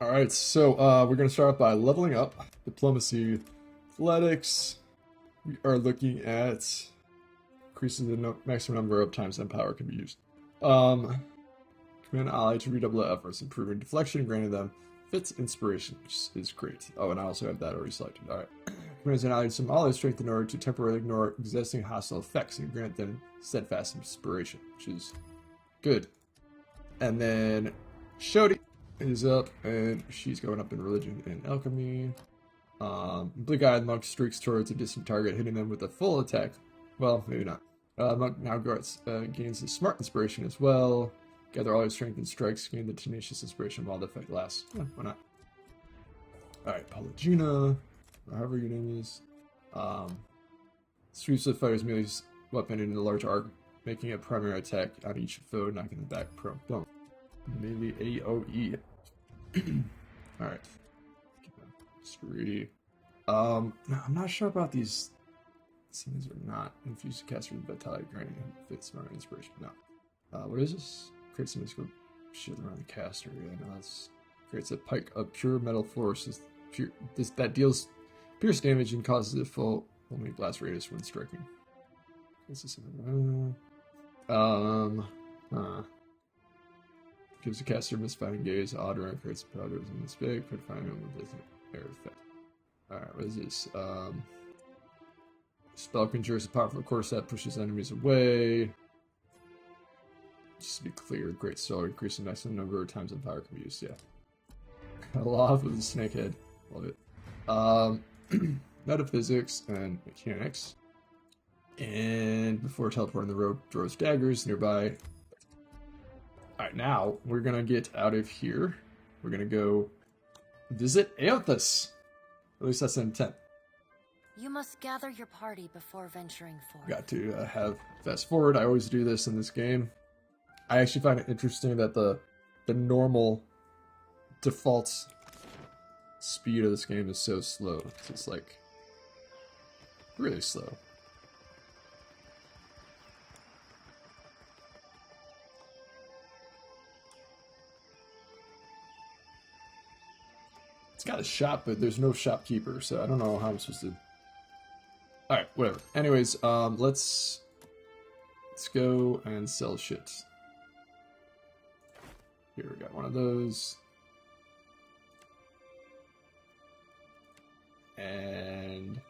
Alright, so we're going to start off by leveling up. Diplomacy, athletics. We are looking at increasing the maximum number of times that power can be used. Command ally to redouble their efforts, improving deflection, granting them fits inspiration, which is great. Oh, and I also have that already selected. Alright. Commands an ally some ally strength in order to temporarily ignore existing hostile effects and grant them steadfast inspiration, which is good. And then Shodi is up, and she's going up in religion and alchemy. Bleak-eyed monk streaks towards a distant target, hitting them with a full attack. Well, maybe not. Monk now gains the smart inspiration as well. Gather all your strength and strikes, gain the tenacious inspiration while the effect lasts. Why not? Alright, Palagina, or however your name is. Sweeps the fighter's melee weapon into a large arc, making a primary attack on each foe, knocking them back prone. Boom. Melee AoE. Alright. Security. I'm not sure about these scenes or not. Infused to cast with vitality, granting him fits smart inspiration. No. What is this? Creates a mystical shield around the caster. Yeah, no, that's creates a pike of pure metal force. That deals pierce damage and causes a full only blast radius when striking. Gives the caster misfiring gaze, odd around creates powders in this big, could find him with an air effect. Alright, what is this? Spell conjures a powerful course that pushes enemies away. Just to be clear, great sword, increase the maximum number of times that power can be used, yeah. Aloft with a snake head. Love it. Metaphysics and mechanics. And before teleporting the road, throws daggers nearby. Alright, now we're gonna get out of here. We're gonna go visit Aothas. At least that's the intent. You must gather your party before venturing forth. Got to have fast forward. I always do this in this game. I actually find it interesting that the normal default speed of this game is so slow. It's like really slow. It's got a shop, but there's no shopkeeper, so I don't know how I'm supposed to. Alright, whatever. Anyways, let's go and sell shit. Here, we got one of those. And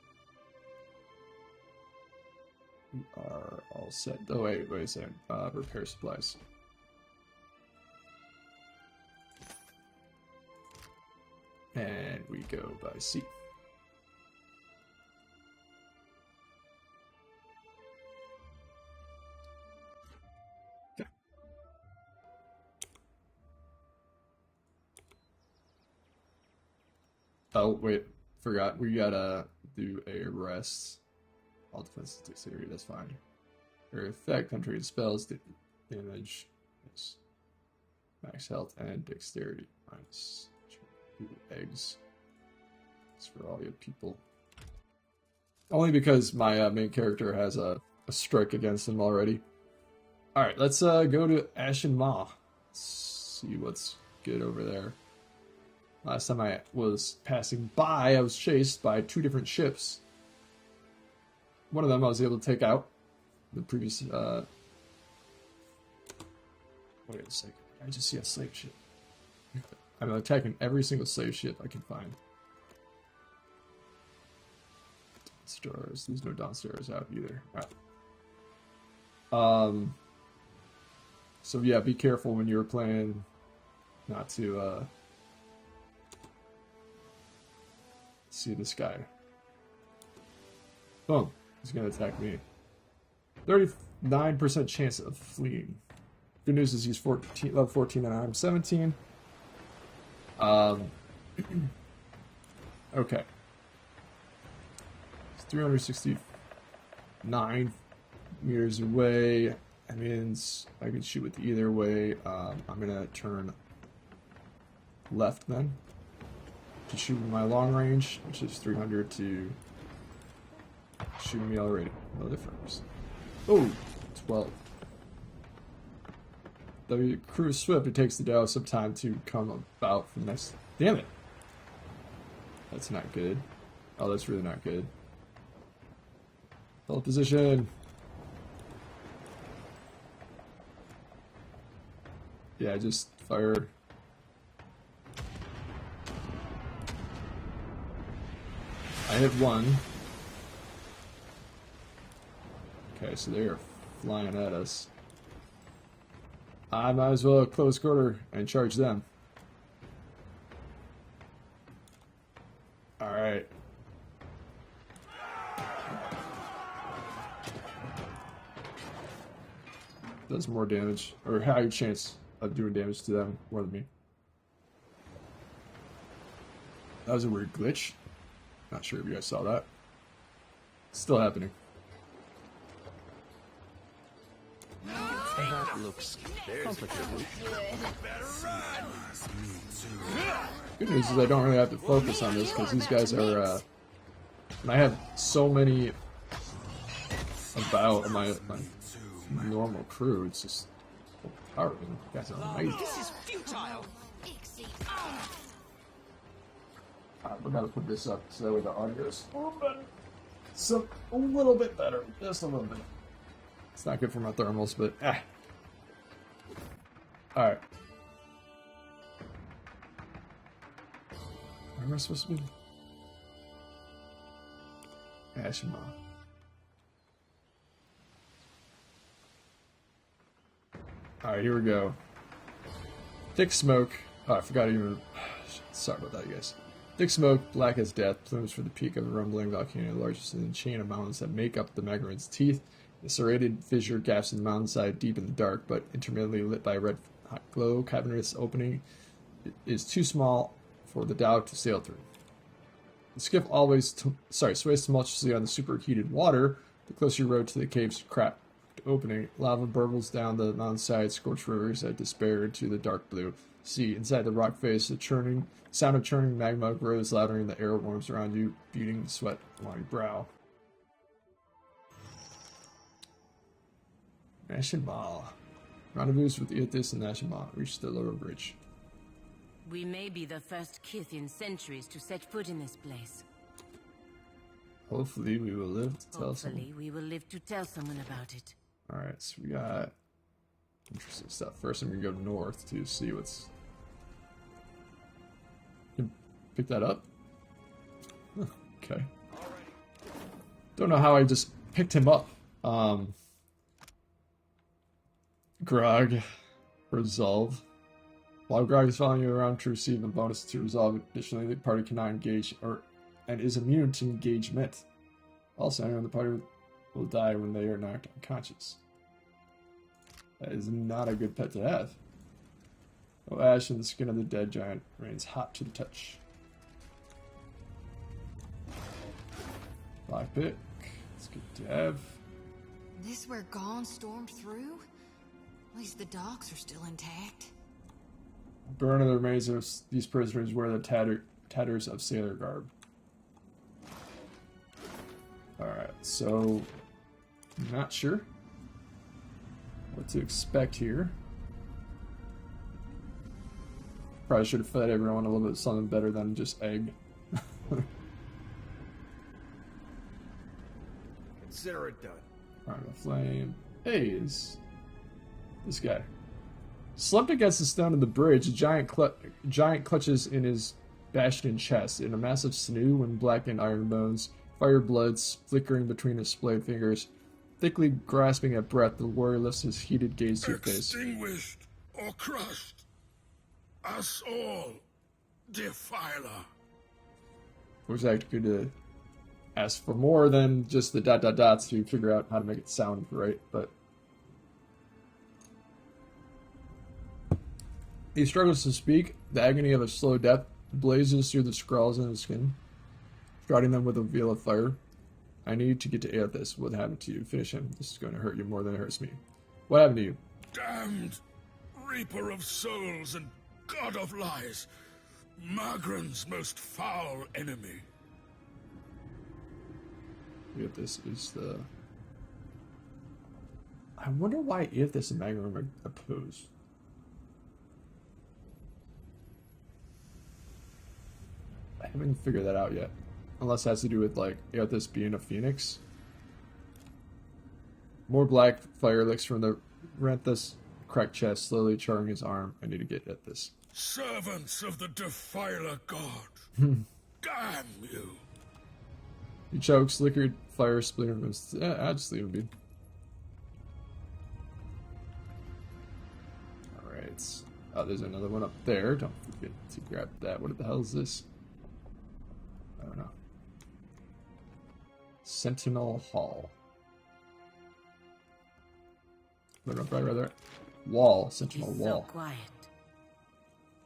we are all set. Oh, wait a second. Repair supplies. And we go by sea. Okay. Oh, wait. Forgot. We gotta do a rest. All defense dexterity, that's fine. Your effect, country and spells, damage, yes. Max health and dexterity. Minus. Eggs. It's for all you people. Only because my main character has a strike against him already. Alright, let's go to Ashen Maw. See what's good over there. Last time I was passing by, I was chased by two different ships. One of them I was able to take out. The previous, wait a second. I just see a slave ship. I'm attacking every single slave ship I can find. Stars. There's no Dawn Stars out either. Alright. So yeah, be careful when you're playing not to see this guy. Boom. He's gonna attack me. 39% chance of fleeing. Good news is he's level 14 and I'm 17. Okay. It's 369 meters away. That means I can shoot with either way. I'm gonna turn left then to shoot with my long range, which is 300 to shooting me already. No difference. Oh, 12. The crew is swift. It takes the Dow some time to come about from next Damn it. That's not good. Oh, that's really not good. Hold position. Yeah, just fire. I hit one. Okay, so they are flying at us. I might as well close quarter and charge them. Alright. Does more damage, or higher chance of doing damage to them more than me. That was a weird glitch. Not sure if you guys saw that. Still happening. That looks complicated. Good news is I don't really have to focus on this because these guys are. And I have so many about my normal crew. It's just overpowering. You guys are amazing. This is futile. We gotta put this up so that way the audio is a little better. So a little bit better, just a little bit. It's not good for my thermals, but all right. Where am I supposed to be? Ashima. All right, here we go. Thick smoke. Oh, I forgot even. Sorry about that, you guys. Thick smoke, black as death, plumes for the peak of a rumbling volcano, largest in the chain of mountains that make up the Magmarin's teeth. The serrated fissure gaps in the mountainside, deep in the dark, but intermittently lit by a red hot glow. Cavernous opening is too small for the dhow to sail through. The skiff always, sways tumultuously on the superheated water. The closer you rowed to the cave's cracked opening, lava burbles down the mountainside, scorched rivers that despair into the dark blue sea. Inside the rock face, the sound of churning magma grows louder, and the air warms around you, beating sweat along your brow. Nashimal. Rendezvous with Ithis and Nashimal. Reach the lower bridge. We may be the first kith in centuries to set foot in this place. Hopefully we will live to tell someone. Hopefully we will live to tell someone about it. Alright, so we got interesting stuff. First I'm going to go north to see what's... You pick that up? Okay. Don't know how I just picked him up. Grog. Resolve. While Grog is following you around to receive a bonus to resolve, additionally the party cannot engage and is immune to engagement. Also, anyone in the party will die when they are knocked unconscious. That is not a good pet to have. Oh, ash in the skin of the dead giant remains hot to the touch. Lockpick. It's good to have. This where Gone stormed through? At least the docks are still intact. Burn of the remains of these prisoners wear the tatters of sailor garb. Alright, so not sure what to expect here. Probably should have fed everyone a little bit something better than just egg. Consider it done. Alright, the flame. Hey, is this guy. Slumped against the stone of the bridge, a giant clutches in his bastion chest. In a massive sinew and blackened iron bones, fire bloods flickering between his splayed fingers. Thickly grasping at breath, the warrior lifts his heated gaze to your face. Extinguished or crushed. Us all, defiler. Was actually good to ask for more than just the ... to figure out how to make it sound right, but... He struggles to speak. The agony of a slow death blazes through the scrawls in his skin, striding them with a veil of fire. I need to get to Aethys. What happened to you? Finish him. This is going to hurt you more than it hurts me. What happened to you? Damned reaper of souls and god of lies. Magran's most foul enemy. Aethys is the... I wonder why Aethys and Magran are opposed. I haven't figured that out yet. Unless it has to do with, like, Aethys being a phoenix. More black fire licks from the Renthus cracked chest, slowly charring his arm. I need to get at this. Servants of the Defiler God. Damn you. He chokes, liquid fire splintering from his... I'll just leave him be. Alright. Oh, there's another one up there. Don't forget to grab that. What the hell is this? I don't know. Sentinel Hall. Rather, wall. Sentinel It's wall. so quiet.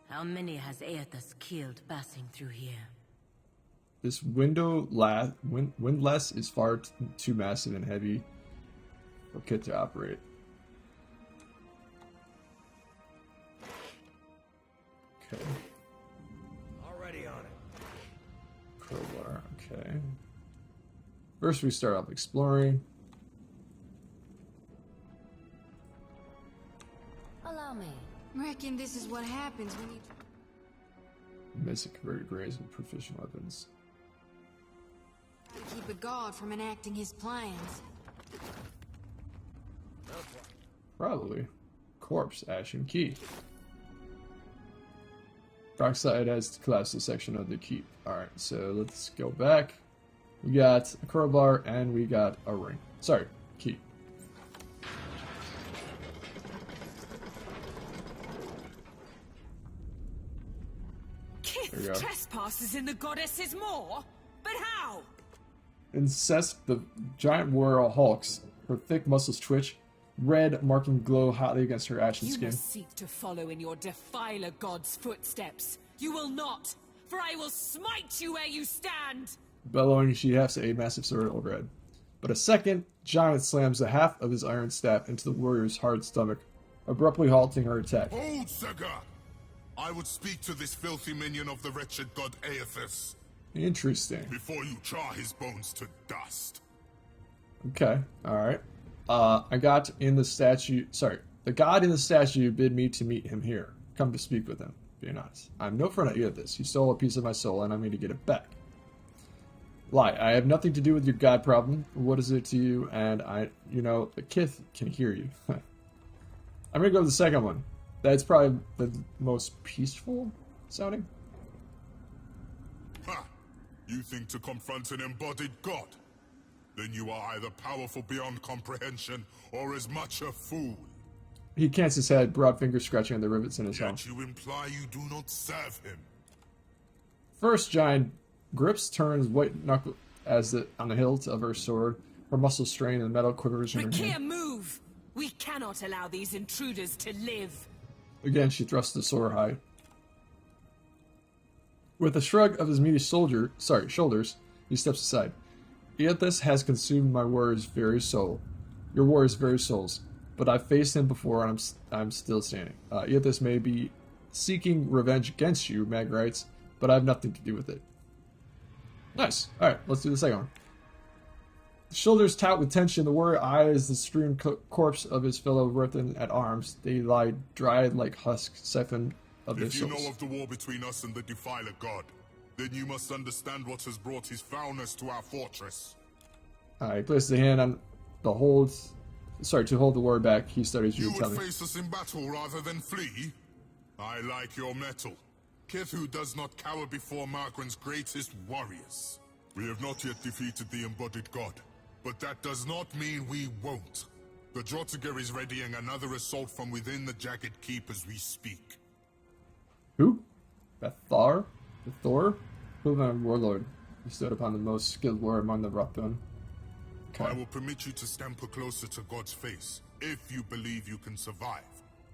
How many has Aethys killed passing through here? This windlass is far too massive and heavy for Kit to operate. Okay. Already on it. Crowbar, okay. First we start off exploring. Allow me. Reckon this is what happens when you... Basic converted grays with proficient weapons. try to keep a god from enacting his plans. Probably. Corpse, ash, and key. Dark side has collapsed a section of the keep. Alright, so let's go back. We got a crowbar and we got a ring. Sorry, key. There we go. Trespasses in the goddess's maw? But how? Incest, the giant warrior hulks. Her thick muscles twitch, red marking glow hotly against her ashen You skin. must seek to follow in your defiler god's footsteps. You will not, for I will smite you where you stand. Bellowing, she hefts a massive sword overhead. But a second giant slams the half of his iron staff into the warrior's hard stomach, abruptly halting her attack. Hold, Sega! I would speak to this filthy minion of the wretched god Aethys Interesting. before you char his bones to dust. Okay, alright. I got in the statue... Sorry. The god in the statue bid me to meet him here. Come to speak with him, being honest. I'm no friend of Aethys. He stole a piece of my soul, and I mean to get it back. Lie. I have nothing to do with your god problem. What is it to you? And the Kith can hear you. I'm gonna go with the second one. That's probably the most peaceful sounding. Ha! You think to confront an embodied god? Then you are either powerful beyond comprehension, or as much a fool. He cants his head, broad fingers scratching on the rivets in his helm. Yet you imply you do not serve him. First giant grips turns white knuckle on the hilt of her sword. Her muscles strain and the metal quivers in her Rakir, hand. move! We cannot allow these intruders to live. Again, she thrusts the sword high. With a shrug of his meaty shoulders, he steps aside. Aethys has consumed my warrior's very soul. Your warrior's very souls. But I've faced him before and I'm still standing. Aethys may be seeking revenge against you, Mag writes, but I have nothing to do with it. Nice. Alright, let's do the second one. The shoulders taut with tension, the warrior eyes the strewn corpse of his fellow Ruthan at arms. They lie dried like husk, siphoned of their If you souls. know of the war between us and the Defiler God, then you must understand what has brought his foulness to our fortress. He places a hand on the hold. Sorry, to hold the warrior back. He studies you You and tell would me. face us in battle rather than flee? I like your mettle. Kith does not cower before Margren's greatest warriors. We have not yet defeated the embodied god, but that does not mean we won't. The Drotiger is readying another assault from within the Jagged Keep as we speak. Who? Bethar? The Thor? Proven warlord. He stood upon the most skilled warrior among the Ruthan. I will permit you to scamper closer to God's face, if you believe you can survive.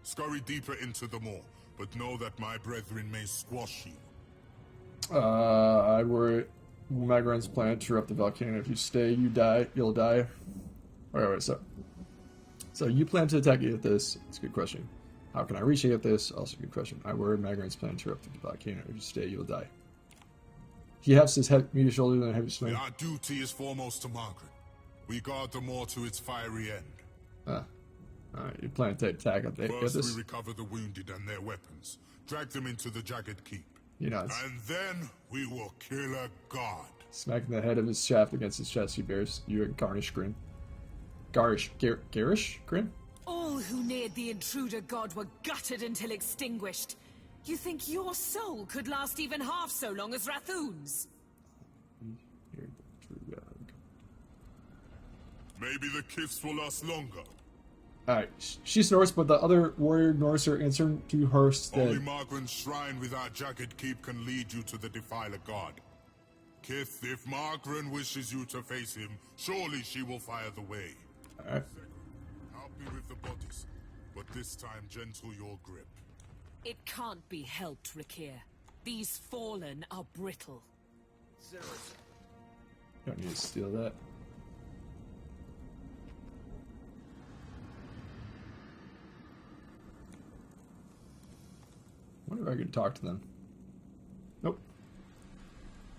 Scurry deeper into the maw, but know that my brethren may squash you. I worry Magran's plan to interrupt the volcano. If you stay, you'll die. Wait, so you plan to attack Aethys? It's a good question. How can I reach Aethys? Also a good question. I worry Magran's plan to interrupt the volcano. If you stay, you'll die. He hefts his meaty shoulder and a heavy swing. Our duty is foremost to Margren. We guard the maw to its fiery end. Alright, you plan to attack First, Aethys? we recover the wounded and their weapons. Drag them into the Jagged Keep. He nods. And then we will kill a god. Smacking the head of his shaft against his chest, he bears you a garnish grin. Garish grin? All who neared the intruder god were gutted until extinguished. You think your soul could last even half so long as Rathoon's? Maybe the kiths will last longer. Alright, she snorts, but the other warrior ignores her, answering to her Only stead. Margaren's shrine with our jagged keep can lead you to the Defiler God. Kith, if Margaren wishes you to face him, surely she will fire the way. Alright. Help me with the bodies, but this time gentle your grip. It can't be helped, Rakir. These fallen are brittle. Don't need to steal that. Wonder if I could talk to them. Nope.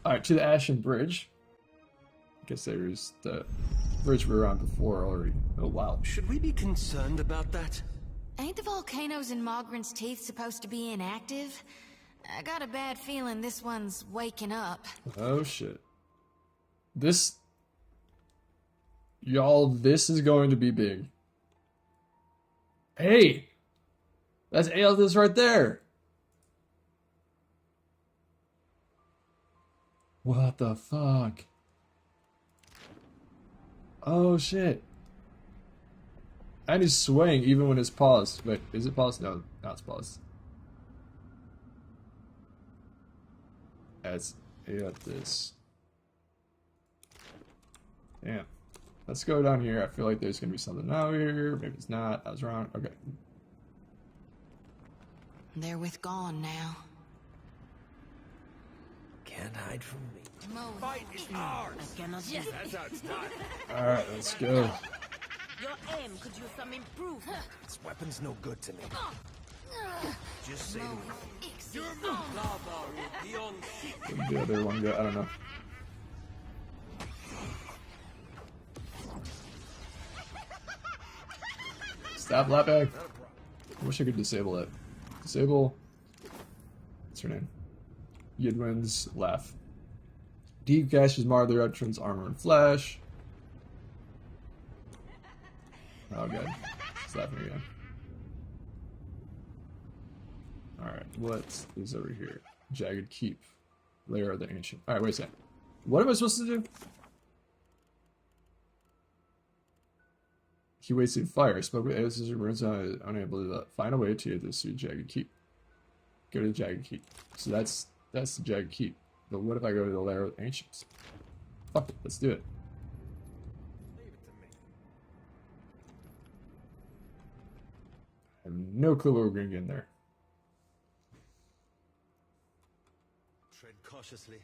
Alright, to the Ashen Bridge. I guess there's the bridge we were on before already. Oh, wow. Should we be concerned about that? Ain't the volcanoes in Mogren's Teeth supposed to be inactive? I got a bad feeling this one's waking up. Oh, shit. This... Y'all, this is going to be big. Hey! That's Aelith's right there! What the fuck? Oh shit. And he's swaying even when it's paused. Wait, is it paused? No, not it's paused. That's this. Damn. Let's go down here. I feel like there's gonna be something out here. Maybe it's not. I was wrong. Okay. They're with Gone now. Can't hide from me. I cannot do that. That's how it's done. Alright, let's go. Your aim could use some improvement. This weapon's no good to me. Just say the word. Where'd the other one go? I don't know. Stop lapping. I wish I could disable it. Disable. What's her name? Yidwin's laugh. Deep gashes mar their entrance, armor, and flesh. Oh god. She's laughing again. Alright, what is over here? Jagged Keep. Lair of the Ancient. Alright, wait a second. What am I supposed to do? He wasted fire. Spoke with Aelis' runes, unable to find a way to this Jagged Keep. Go to the Jagged Keep. So that's the Jagged Keep. But what if I go to the Lair of the Ancients? Fuck it, let's do it. Leave it to me. I have no clue what we're gonna get in there. Tread cautiously.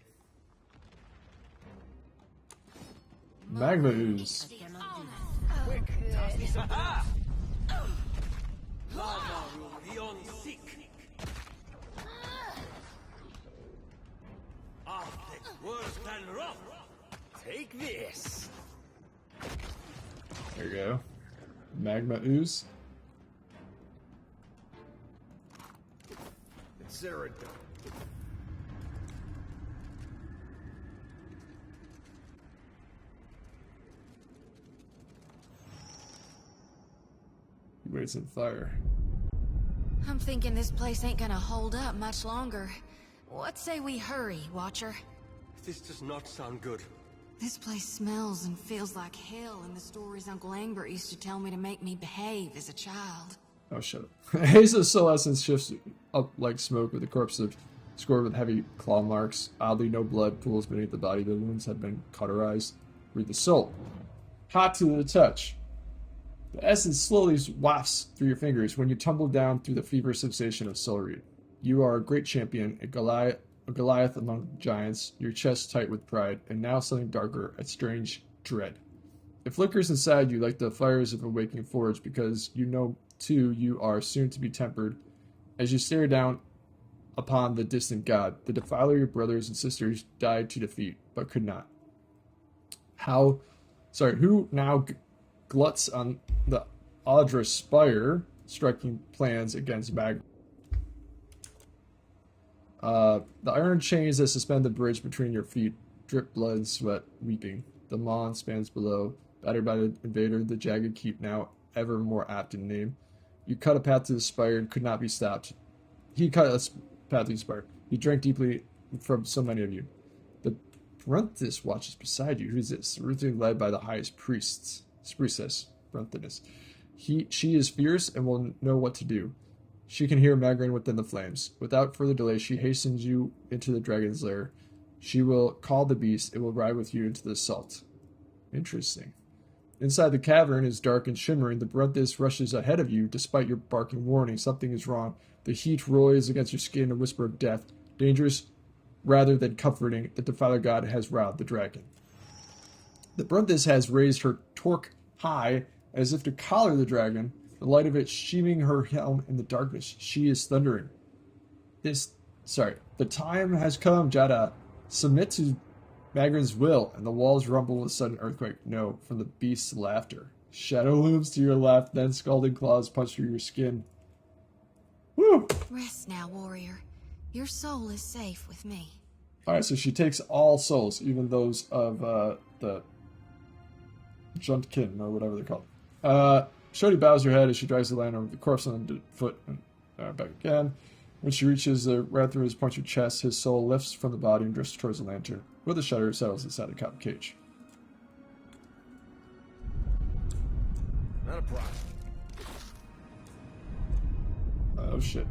Magma ooze. I cannot do Quick, toss me some bananas. Lava room beyond seek. Arctic, worse than rough. Take this. There you go. Magma ooze. It's Ceradan. He waits in fire. I'm thinking this place ain't gonna hold up much longer. What say we hurry, Watcher? This does not sound good. This place smells and feels like hell, and the stories Uncle Angbert used to tell me to make me behave as a child. Oh, shut up. Haze of soul essence shifts up like smoke with the corpse scored with heavy claw marks. Oddly, no blood pools beneath the body. The wounds have been cauterized. Read the soul. Hot to the touch. The essence slowly wafts through your fingers when you tumble down through the fever sensation of soul read. You are a great champion, a Goliath among giants, your chest tight with pride, and now something darker, a strange dread. It flickers inside you like the fires of a waking forge, because you know, too, you are soon to be tempered. As you stare down upon the distant god, the defiler your brothers and sisters died to defeat, but could not. Who now gluts on the Audra Spire, striking plans against Mag. The iron chains that suspend the bridge between your feet drip blood and sweat, weeping. The maw spans below, battered by the invader, the jagged keep now ever more apt in name. You cut a path to the spire and could not be stopped. He cut a path to the spire. He drank deeply from so many of you. The Brunthis watches beside you. Who's this? Ruthing led by the highest priestess, Brunthis. She is fierce and will know what to do. She can hear Magrin within the flames. Without further delay, she hastens you into the dragon's lair. She will call the beast. It will ride with you into the assault. Interesting. Inside the cavern is dark and shimmering. The Brunthis rushes ahead of you, despite your barking warning. Something is wrong. The heat roils against your skin, a whisper of death. Dangerous rather than comforting that the Father God has routed the dragon. The Brunthis has raised her torque high, as if to collar the dragon, the light of it sheaming her helm in the darkness. She is thundering. The time has come, Jada. Submit to Magrin's will, and the walls rumble with a sudden earthquake. No, from the beast's laughter. Shadow looms to your left, then scalding claws punch through your skin. Woo! Rest now, warrior. Your soul is safe with me. Alright, so she takes all souls, even those of the Juntkin, or whatever they're called. Shodi bows her head as she drags the lantern over the corpse on the foot and back again. When she reaches the Rathrun's punctured chest, his soul lifts from the body and drifts towards the lantern. With a shudder, settles inside the cotton cage. Not a problem. Oh shit.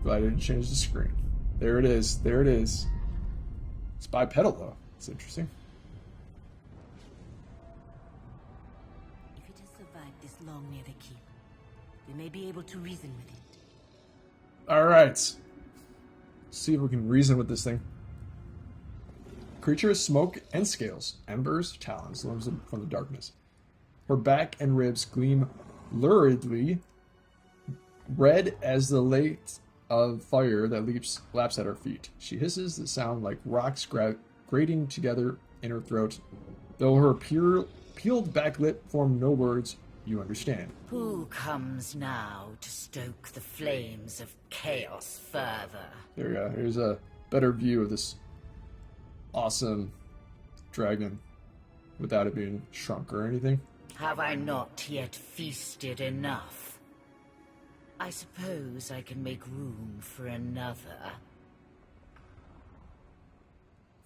Glad I didn't change the screen. There it is. There it is. It's bipedal though. It's interesting. If it has survived this long near the keep, we may be able to reason with it. Alright. See if we can reason with this thing. Creature is smoke and scales. Embers, talons, looms from the darkness. Her back and ribs gleam luridly, red as the light of fire that laps at her feet. She hisses the sound like rocks grating together in her throat. Though her peeled back lip form no words, you understand. Who comes now to stoke the flames of chaos further? There we go. Here's a better view of this awesome dragon without it being shrunk or anything. Have I not yet feasted enough? I suppose I can make room for another.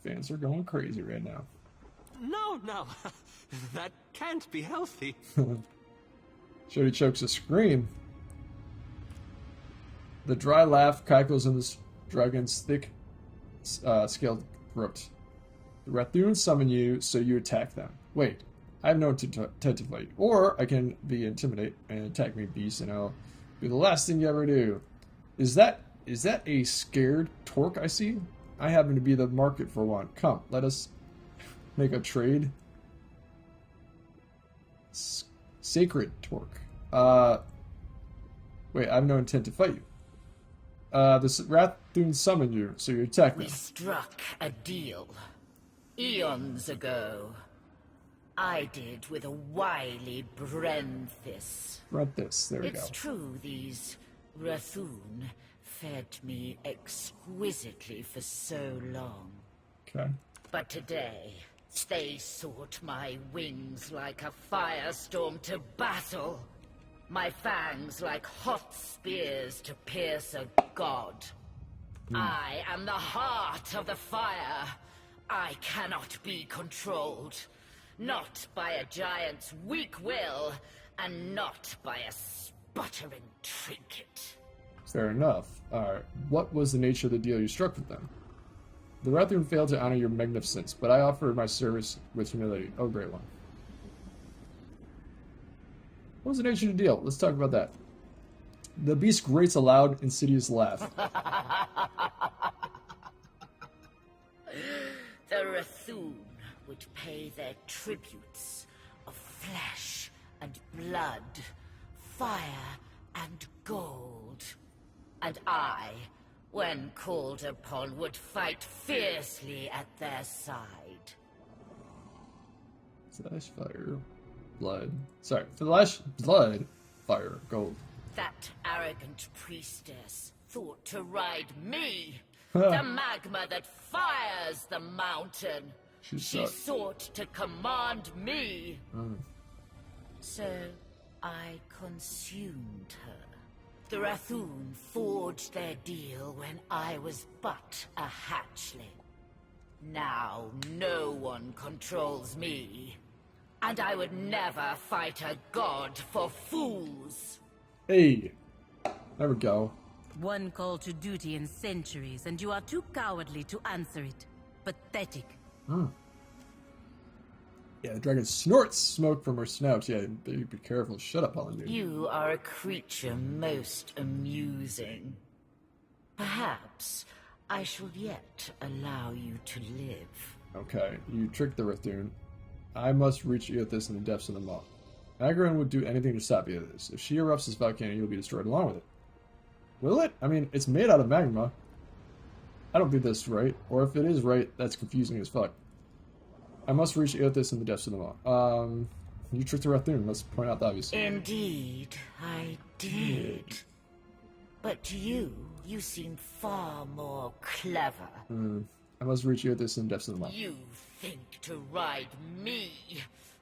Fans are going crazy right now. No, that can't be healthy. Shodi chokes a scream. The dry laugh crackles in this dragon's thick, scaled throat. The Rathrun summon you, so you attack them. Wait, I have no intent to fight. Or I can be intimidate and attack me, beast, and I'll be the last thing you ever do. Is that a scared torque I see? I happen to be the market for one. Come, let us make a trade. Sacred torque. Wait, I have no intent to fight you. The Rathrun summoned you, so you attack me. We struck a deal eons ago. I did with a wily Brunthis. Brunthis, there we go. It's true these Rathrun fed me exquisitely for so long. Okay. But today, they sought my wings like a firestorm to battle. My fangs like hot spears to pierce a god. I am the heart of the fire. I cannot be controlled. Not by a giant's weak will, and not by a sputtering trinket. Fair enough. What was the nature of the deal you struck with them? The Rathrun failed to honor your magnificence, but I offered my service with humility. Oh, great one. What was the nature of the deal? Let's talk about that. The beast grates a loud, insidious laugh. The Rathrun would pay their tributes of flesh and blood, fire and gold. And I, when called upon, would fight fiercely at their side. Flesh, fire, blood. Sorry, flesh, blood, fire, gold. That arrogant priestess thought to ride me, the magma that fires the mountain. She sought to command me. So I consumed her. The Rathoon forged their deal when I was but a hatchling. Now no one controls me. And I would never fight a god for fools. Hey, there we go. One call to duty in centuries, and you are too cowardly to answer it. Pathetic. Yeah, the dragon snorts smoke from her snout. Yeah, be careful. Shut up, Helen. You are a creature most amusing. Perhaps I shall yet allow you to live. Okay, you tricked the Rathoon. I must reach Eothas in the depths of the maw. Magron would do anything to stop Eothas. If she erupts this volcano, you'll be destroyed along with it. Will it? I mean, it's made out of magma. I don't think that's right. Or if it is right, that's confusing as fuck. I must reach Eothas in the depths of the maw. You tricked the Rathoon. Let's point out the obvious. Indeed, I did. But to you seem far more clever. I must reach Eothas in the depths of the maw. You think to ride me,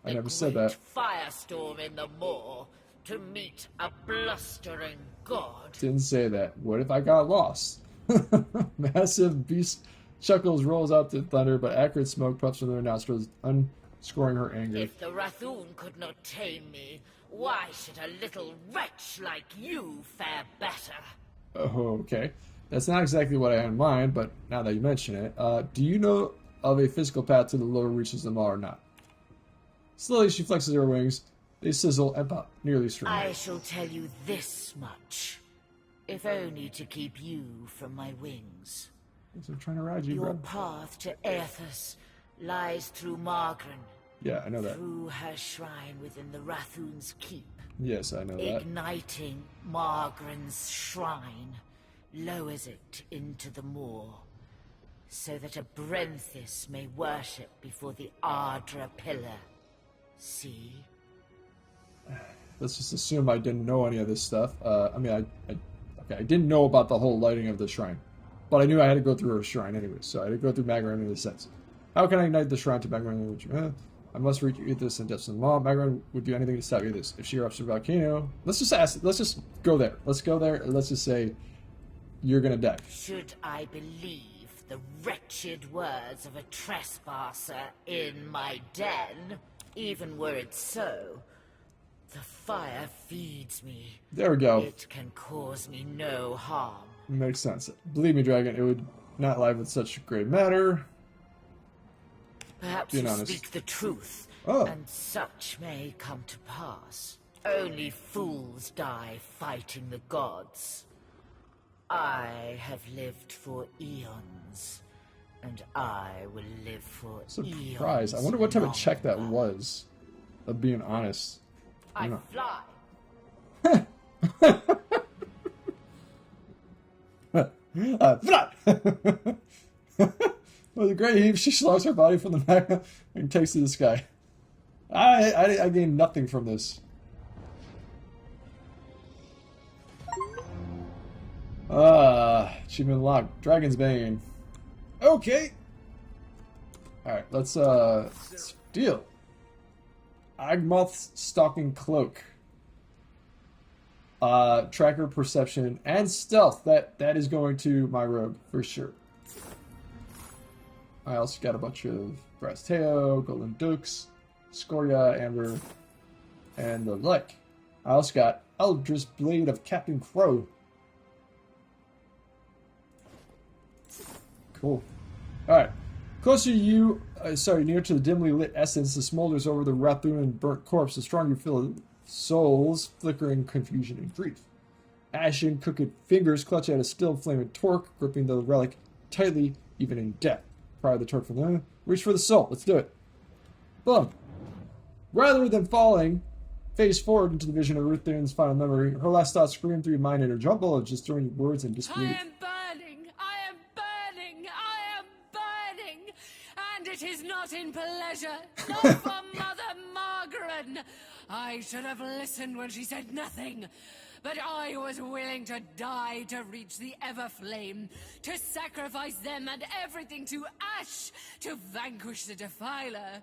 I the never said great that. firestorm in the moor, to meet a blustering god. Didn't say that. What if I got lost? Massive beast chuckles, rolls out to thunder, but accurate smoke puffs from their nostrils, unscoring her anger. If the Rathoon could not tame me, why should a little wretch like you fare better? Oh, okay. That's not exactly what I had in mind, but now that you mention it, do you know of a physical path to the lower reaches of the maw or not? Slowly she flexes her wings. They sizzle and pop, nearly straight. I shall tell you this much, if only to keep you from my wings. I'm trying to ride you, Your bro. path to Eothas lies through Margren. Yeah, I know that. Through her shrine within the Rathoon's keep. Yes, I know that. Igniting Margren's shrine lowers it into the moor, so that a Brenthis may worship before the Ardra pillar. See? Let's just assume I didn't know any of this stuff. I didn't know about the whole lighting of the shrine. But I knew I had to go through her shrine anyway, so I had to go through Magron in a sense. How can I ignite the shrine to Magron? I must reach Eothas in depths of the maw. Magron would do anything to stop Eothas. If she erupts a volcano, let's just go there. Let's go there, and let's just say you're gonna die. Should I believe the wretched words of a trespasser in my den, even were it so, the fire feeds me. There we go. It can cause me no harm. Makes sense. Believe me, Dragon, it would not lie with such great matter. Perhaps Being you honest. speak the truth, Oh. and such may come to pass. Only fools die fighting the gods. I have lived for eons, and I will live for eons. Surprise. I wonder what type of check that longer. was. Of being honest. I know. fly. Flat! With a great heave, she slows her body from the magma and takes to the sky. I gained nothing from this. Achievement unlocked. Dragon's Bane. Okay! Alright, let's deal. Agmoth's Stalking Cloak. Tracker, Perception, and Stealth. That is going to my rogue, for sure. I also got a bunch of Brass Teo, Golden Dukes, Scoria, Amber, and the like. I also got Eldritch Blade of Captain Crow. Cool. Alright. Closer you, near to the dimly lit essence, the smolders over the Rathoon and burnt corpse, the stronger you feel it. Souls flickering confusion and grief. Ashen, crooked fingers clutch at a still flaming torque, gripping the relic tightly, even in death. Pry the torque from them. Reach for the soul. Let's do it. Boom. Rather than falling face forward into the vision of Ruthun's final memory, her last thoughts scream through your mind in a jumble of just throwing words and disbelief. I am burning! I am burning! I am burning! And it is not in pleasure, not for Mother Margaret. I should have listened when she said nothing. but I was willing to die to reach the Everflame, to sacrifice them and everything to ash, to vanquish the Defiler.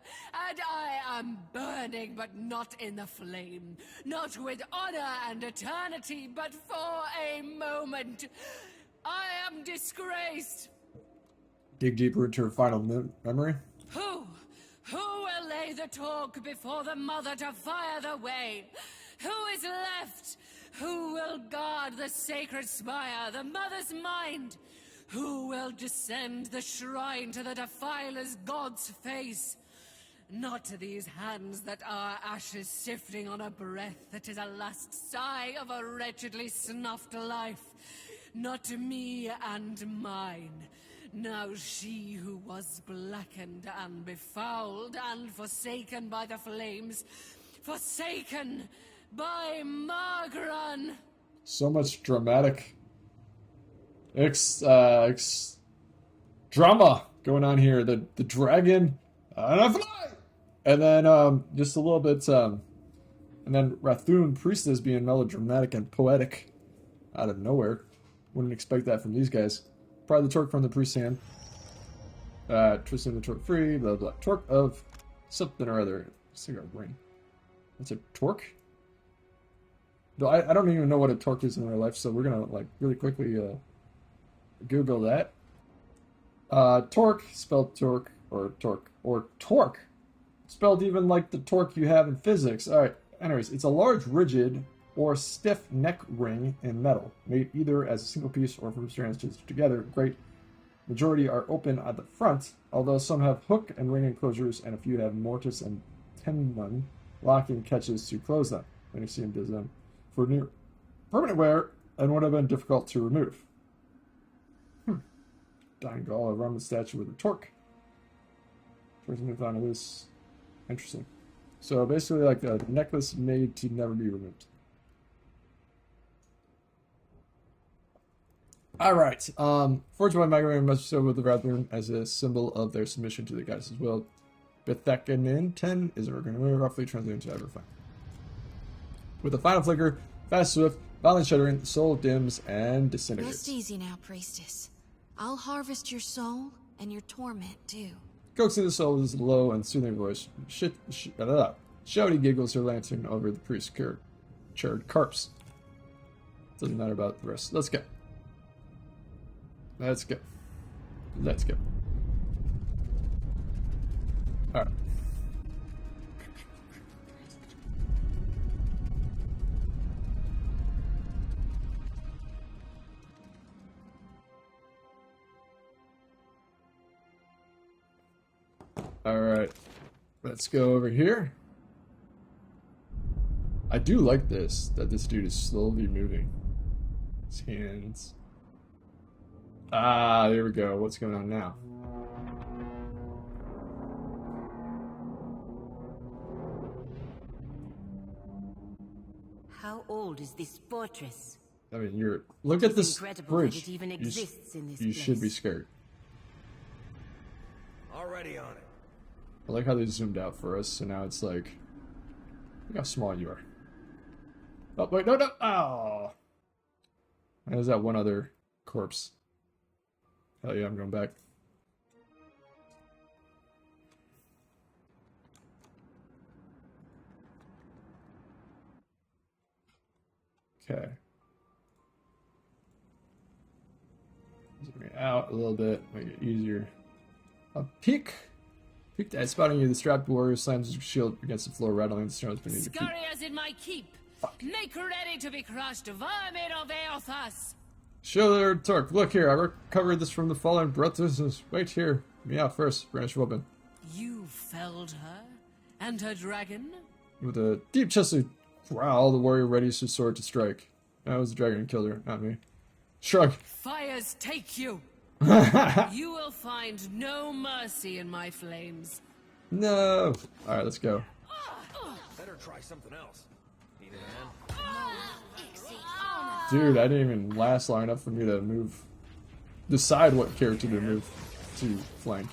And I am burning, but not in the flame. Not with honor and eternity, but for a moment. I am disgraced. Dig deeper into her final memory. Who will lay the torque before the mother to fire the way? Who is left? Who will guard the sacred spire, the mother's mind? Who will descend the shrine to the Defiler's god's face? Not to these hands that are ashes sifting on a breath that is a last sigh of a wretchedly snuffed life. Not to me and mine. Now she who was blackened and befouled and forsaken by the flames, forsaken by Margran. So much dramatic drama going on here. The dragon and I fly, and then just a little bit and then Rathoon priestess being melodramatic and poetic out of nowhere. Wouldn't expect that from these guys. Pry the torque from the priest's hand. Twisting the torque free. Blah blah. Torque of something or other. Cigar ring. That's a torque. No, I don't even know what a torque is in real life, so we're gonna like really quickly Google that. Torque spelled torque or torque spelled even like the torque you have in physics. All right. Anyways, it's a large, rigid, or stiff neck ring in metal, made either as a single piece or from strands stitched together. Great majority are open at the front, although some have hook and ring enclosures, and a few have mortise and tenon locking catches to close them. Museum does them for near permanent wear and would have been difficult to remove. Dying Gaul, a Roman statue with a torque. First we found this. Interesting. So basically like a necklace made to never be removed. Alright, forged by Magdalene must show with the Rathoon as a symbol of their submission to the goddess's will. Bethekanin 10 is roughly translated to Everflame. With a final flicker, fast, swift, violent shuddering, the soul dims and disintegrates. Rest easy now, priestess. I'll harvest your soul and your torment too. Coaxing the soul is low and soothing voice. Shouty giggles her lantern over the priest's charred corpse. Doesn't matter about the rest. Let's go. Let's go. Let's go. Alright. Alright. Let's go over here. I do like this, that this dude is slowly moving. His hands. Ah, there we go. What's going on now? How old is this fortress? I mean, look at this incredible bridge. that it even exists in this you place. should be scared. Already on it. I like how they zoomed out for us, so now it's like, look how small you are. Oh, wait, no, no! Oh! There's that one other corpse. Hell yeah, I'm going back. Okay. Zoom it out a little bit, make it easier. A peek! Peeked at spotting you, the strapped warrior slams his shield against the floor, rattling the stones beneath your feet. Scurriers in my keep. Fuck. Make ready to be crushed, vermin of Eothas. Shoulder torque. Look here, I recovered this from the fallen brothers. Wait here. Me out first. Branch open. You felled her? And her dragon? With a deep-chested growl, the warrior readies his sword to strike. That was the dragon who killed her, not me. Shrug. Fires take you. You will find no mercy in my flames. No. Alright, let's go. Better try something else. Need a hand? Dude, I didn't even last long enough for me to move. Decide what character to move to flank.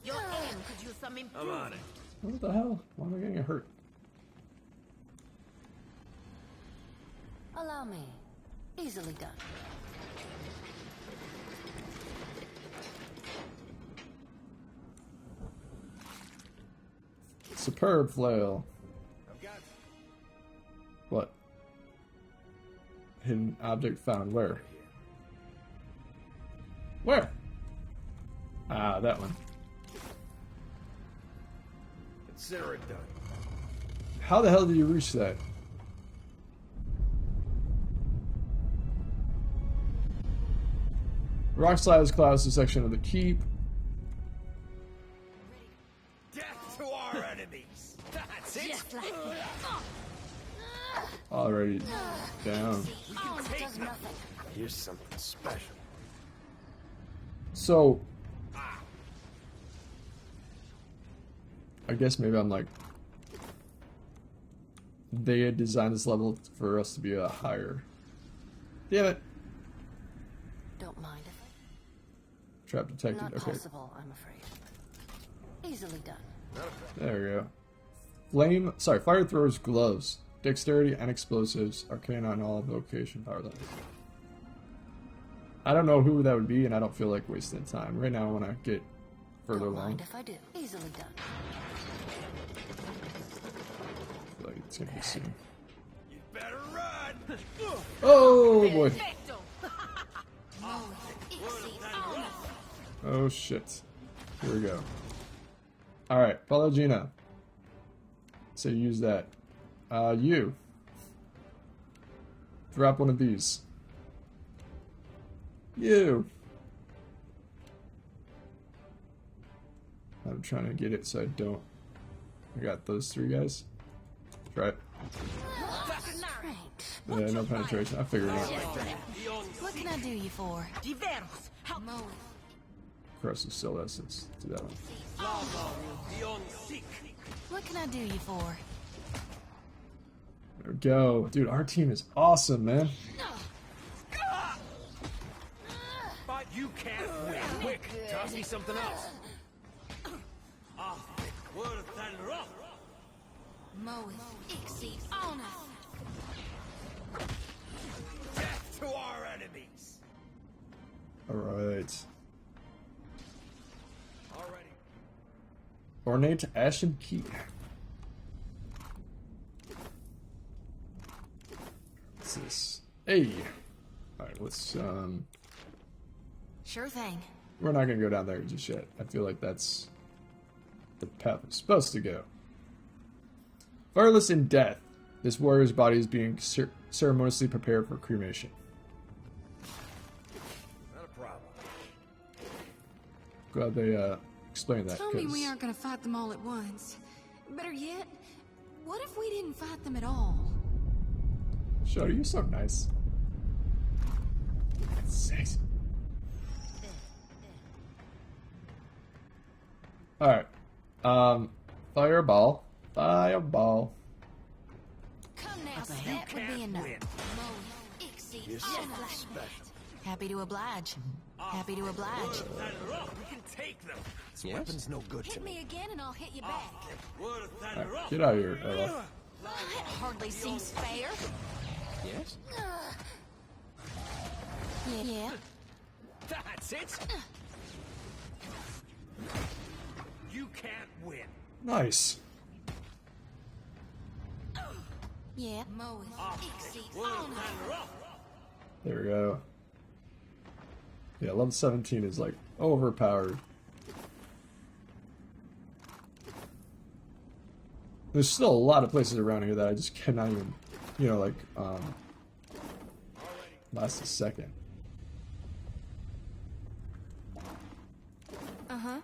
Your aim could use some I'm improvement. on it. What the hell? Why am I getting hurt? Allow me. Easily done. Superb flail. I've got What? Hidden object found. Where? Where? Ah, that one. Consider it done. How the hell did you reach that? Rock slide is classed as a section of the keep. Death to our enemies. That's it. Just like Already down. Does nothing. Here's something special. So, I guess maybe I'm like, they had designed this level for us to be a higher. Damn it. Don't mind if I... Trap detected. Not Okay. possible, I'm afraid. Easily done. There we go. Fire throwers gloves. Dexterity and explosives. Arcane on all vocation power levels. I don't know who that would be, and I don't feel like wasting time. Right now I want to get further Don't along. mind if I do. Easily done. I feel like it's gonna be soon. You better run. Oh boy. oh, Oh shit. Here we go. Alright, follow Gina. So use that. You. Drop one of these. You. I'm trying to get it so I don't. I got those three guys. Try it. Yeah, no penetration. I figured it out. what can I do you for? Diveros. Help. Moe. Corrosive Still Essence. Do that one. What can I do you for? There we go. Dude, our team is awesome, man. But you can't win. Quick, toss me something else. Moe. Ixie. Ona. Death to our enemies. Alright. Already. Ornate Ashen Key. What's this? Hey! Alright, let's, Sure thing. we're not gonna go down there just yet. I feel like that's the path we're supposed to go. Fireless in death. This warrior's body is being ceremoniously prepared for cremation. Not a problem. Glad they, explained that. Tell me 'cause we aren't gonna fight them all at once. Better yet, what if we didn't fight them at all? Shorty, you're so nice. Sexy. Alright. Fireball. Fireball. Come now, that would be enough. Moe. Ixie. Here's Ona. something special. Happy to oblige. Happy to oblige. We can take them. This weapon's no good to Hit me. me again and I'll hit you back. Alright, get out of here, Ella. That hardly seems fair. Yes? Yeah. That's it. You can't win. Nice. Yeah. Moe. Ixie. Ona. There we go. Yeah, level 17 is like overpowered. There's still a lot of places around here that I just cannot even, you know, like, last a second. Uh-huh.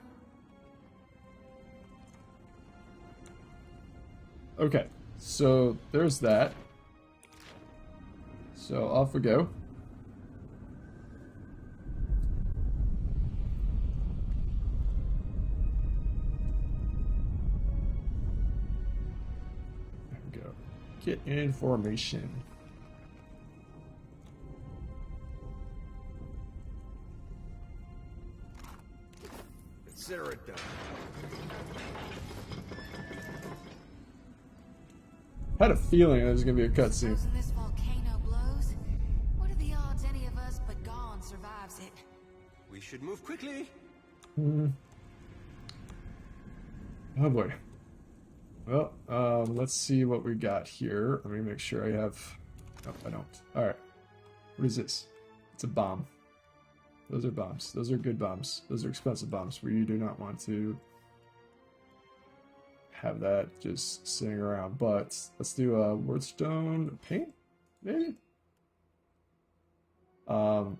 Okay, so there's that. So off we go. There we go. Get information. Consider it done. Had a feeling there was gonna be a cutscene. Supposing this volcano blows, one survives it. We should move quickly. Oh boy. Well, let's see what we got here. Let me make sure I have... Nope, I don't. Alright. What is this? It's a bomb. Those are bombs. Those are good bombs. Those are expensive bombs. We do not want to have that just sitting around. But let's do a wordstone paint, maybe? Or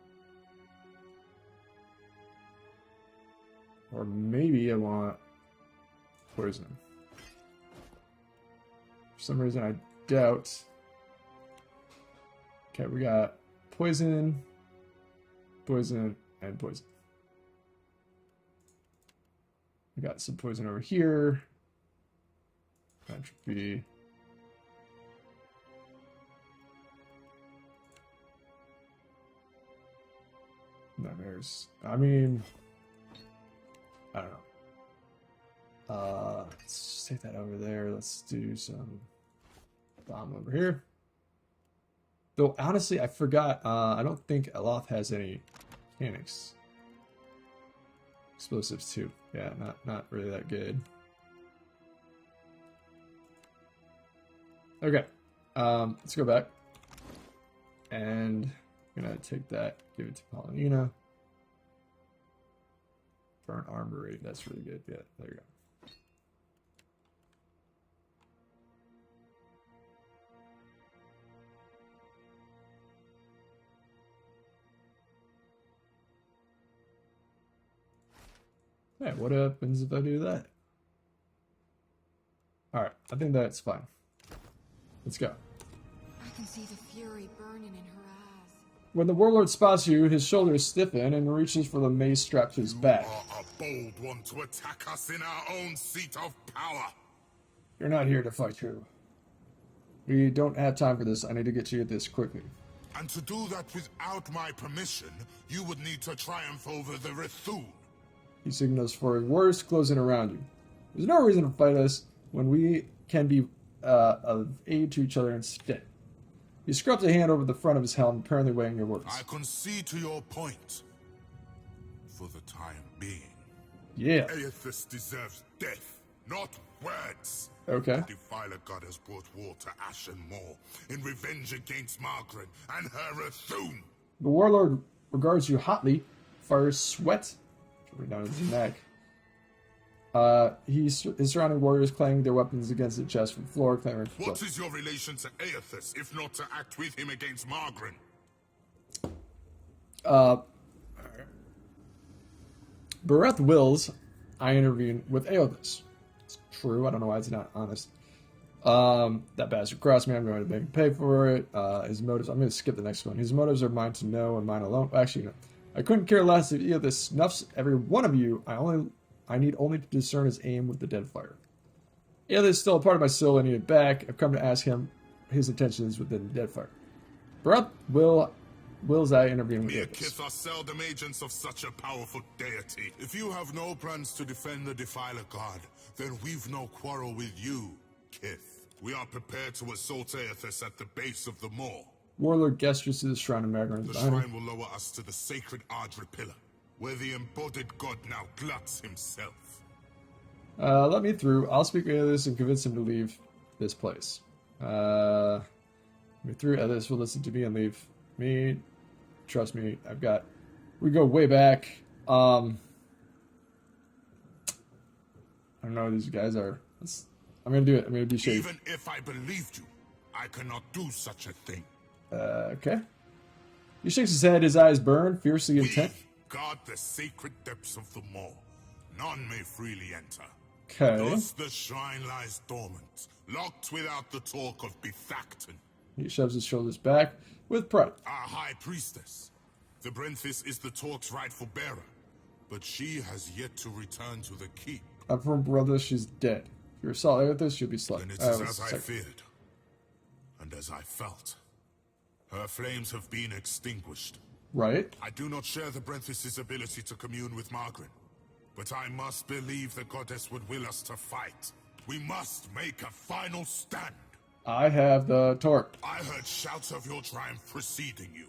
maybe I want poison. For some reason, I doubt. Okay, we got poison, poison, and poison. We got some poison over here. Entropy. Nightmares. I mean, I don't know. Let's just take that over there. Let's do some bomb over here. Though honestly, I forgot. I don't think Aloth has any mechanics. Explosives too. Yeah, not really that good. Okay, let's go back, and I'm gonna take that, give it to Paulina. Burn armory. That's really good. Yeah, there you go. Yeah, what happens if I do that? Alright, I think that's fine. Let's go. I can see the fury burning in her eyes. When the warlord spots you, his shoulders stiffen and reaches for the mace strapped to his back. You are a bold one to attack us in our own seat of power. You're not here to fight you. We don't have time for this. I need to get you this quickly. And to do that without my permission, you would need to triumph over the Rithun. He signals for his warriors closing around you. There's no reason to fight us when we can be of aid to each other instead. He scrubs a hand over the front of his helm, apparently weighing your words. I concede to your point. For the time being. Yeah. Aethys deserves death, not words. Okay. The Defiler God has brought war to Ashen Moor in revenge against Margaret and her Rithun. The warlord regards you hotly, fires sweat down his neck. His surrounding warriors clanging their weapons against the chest from the floor, clamoring for blood. What is your relation to Aethys, if not to act with him against Margaret? Bereth wills I intervene with Aethys. It's true, I don't know why it's not honest. That bastard crossed me, I'm going to make him pay for it. His motives, I'm going to skip the next one. His motives are mine to know and mine alone. Actually, no. I couldn't care less if Aethys snuffs every one of you. I need only to discern his aim with the Deadfire. Aethys is still a part of my soul. I need it back. I've come to ask him his intentions within the Deadfire. Bereth wills I intervene with Mere Aethys. Kith are seldom agents of such a powerful deity. If you have no plans to defend the Defiler God, then we've no quarrel with you, Kith. We are prepared to assault Aethys at the base of the moor. Warlord gestures to the shrine of Magron. The shrine will lower us to the sacred Archipelago, where the embodied god now gluts himself. Let me through. I'll speak with this and convince him to leave this place. Let me through. This will listen to me and leave me. Trust me, we go way back. I don't know who these guys are. I'm gonna do it. I'm gonna be shady. Even if I believed you, I cannot do such a thing. Okay. He shakes his head, his eyes burn, fiercely intent. Guard the sacred depths of the moor. None may freely enter. Okay. Thus the shrine lies dormant, locked without the talk of Bethacton. He shoves his shoulders back with pride. Our high priestess. The Brenthis is the talk's rightful bearer, but she has yet to return to the keep. I'm from brother, she's dead. If you're solid with this, she'll be slain. And it is as I feared, and as I felt. Her flames have been extinguished. Right. I do not share the Brenthis' ability to commune with Margaret, but I must believe the goddess would will us to fight. We must make a final stand. I have the torque. I heard shouts of your triumph preceding you.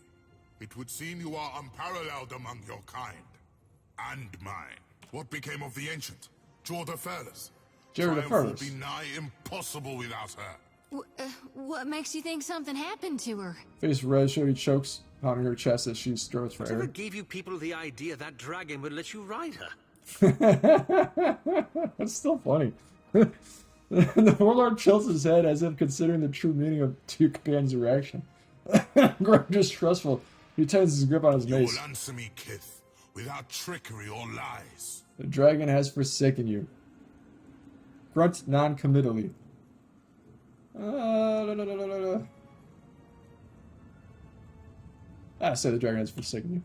It would seem you are unparalleled among your kind. And mine. What became of the ancient? Jorda Fairless? Jorda Triumph will Fairless. be nigh impossible without her. What makes you think something happened to her? Face red, Shody chokes, pounding her chest as she strokes for Whatever air. gave you people the idea that dragon would let you ride her? That's still funny. The warlord tilts his head as if considering the true meaning of two companions' reaction. Growing distrustful, he tightens his grip on his You mace. will answer me, Kith, without trickery or lies. The dragon has forsaken you. Grunt non-committally. I say the dragon has forsaken you.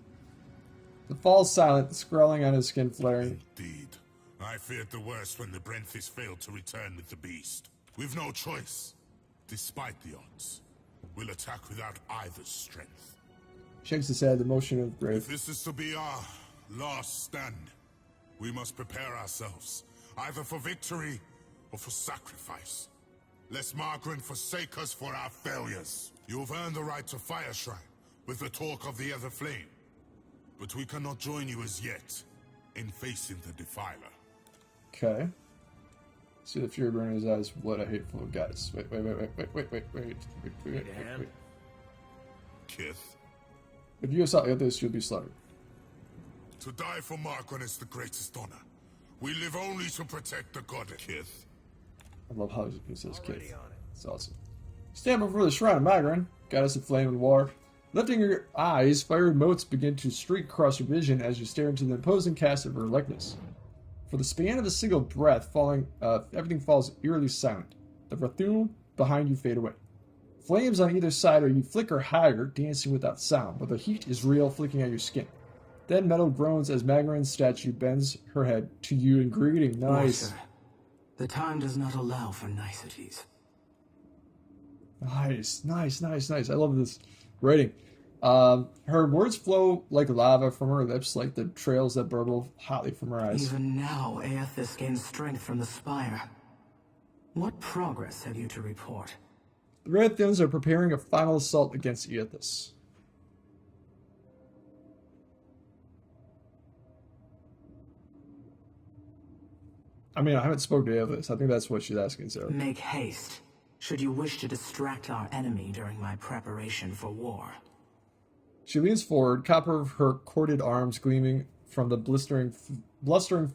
The falls silent, the scrawling on his skin flaring. Indeed. I feared the worst when the Brenthis failed to return with the beast. We've no choice. Despite the odds, we'll attack without either's strength. Shakes his head, the motion of grave. If this is to be our last stand, we must prepare ourselves, either for victory or for sacrifice. Lest Margaret forsake us for our failures. You've earned the right to Fire Shrine, with the talk of the Ether Flame. But we cannot join you as yet, in facing the Defiler. Okay. See the fury burn in his eyes. What a hateful goddess. Wait. Kith, If you assault Aethys, you'll be slaughtered. to die for Margaret is the greatest honor. We live only to protect the goddess. Kith. I love how he says kid. Already on it. It's awesome. Stand before the shrine of Magrin, goddess of flame and war. Lifting your eyes, fiery motes begin to streak across your vision as you stare into the imposing cast of her likeness. For the span of a single breath, everything falls eerily silent. The Rathun behind you fade away. Flames on either side of you flicker higher, dancing without sound, but the heat is real, flicking at your skin. Then metal groans as Magrin's statue bends her head to you in greeting. Nice. Sir, the time does not allow for niceties. Nice. I love this writing. Her words flow like lava from her lips, like the trails that burble hotly from her eyes. Even now, Aethys gains strength from the spire. What progress have you to report? The Red Thuns are preparing a final assault against Aethys. I mean, I haven't spoken to Aethys. I think that's what she's asking, Sarah. Make haste, should you wish to distract our enemy during my preparation for war. She leans forward, copper of her corded arms gleaming from the blustering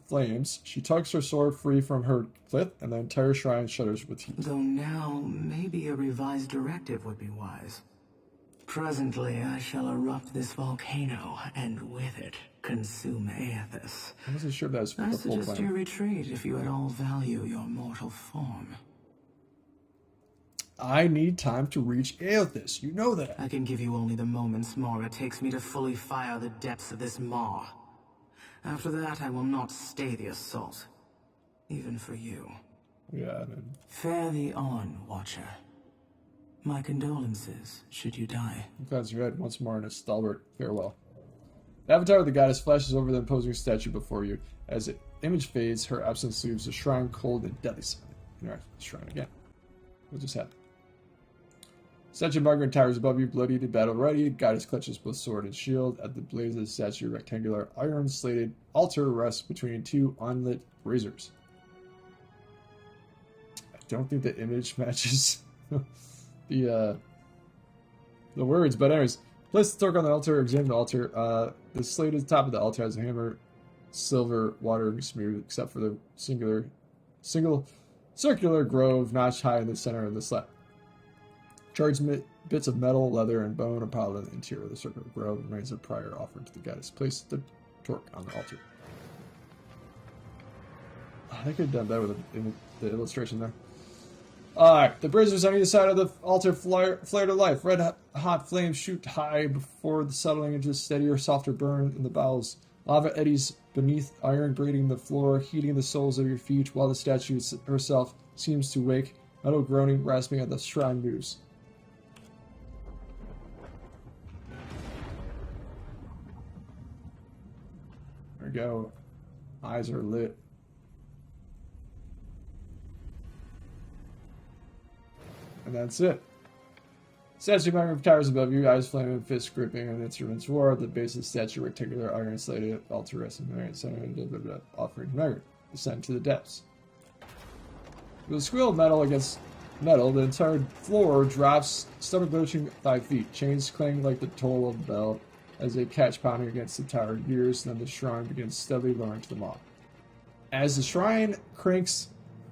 flames. She tugs her sword free from her clip, and the entire shrine shudders with heat. Though now, maybe a revised directive would be wise. Presently, I shall erupt this volcano, and with it, consume Aethys. I wasn't sure if that was I the full suggest you plan. retreat if you at all value your mortal form. I need time to reach Aethys. You know that. I can give you only the moments more it takes me to fully fire the depths of this maw. After that, I will not stay the assault. Even for you. Yeah, man. Fare thee on, Watcher. My condolences, should you die. He claps your head once more in a stalwart farewell. The avatar of the goddess flashes over the imposing statue before you. As the image fades, her absence leaves the shrine cold and deadly silent. Interact with the shrine again. What just happened? Statue of Margaret towers above you, bloody to battle ready. The goddess clutches both sword and shield. At the blaze of the statue, rectangular iron-slated altar rests between two unlit braziers. I don't think the image matches the words, but anyways, place the torque on the altar, examine the altar. The slate at the top of the altar has a hammer, silver, water smooth, except for the single circular grove notched high in the center of the slab. Charged bits of metal, leather, and bone are piled in the interior of the circular grove and remains a prior offering to the goddess. Place the torque on the altar. Oh, they could have done better with the illustration there. Alright, the braziers on either side of the altar flare to life. Red hot flames shoot high before settling into a steadier, softer burn in the bowels. Lava eddies beneath iron grating the floor, heating the soles of your feet, while the statue herself seems to wake, metal groaning, rasping at the shrine moves. There we go. Eyes are lit. And that's it. Statue magma towers above you, eyes flaming, fists gripping, and instruments roar. At the base of the statue, rectangular iron slated altar resting Marion center, offering Marion. Descend to the depths. With a squeal of metal against metal, the entire floor drops, stomach lurching 5 feet. Chains clang like the toll of a bell as they catch pounding against the tower gears, and then the shrine begins steadily lowering to the maw. As the shrine cranks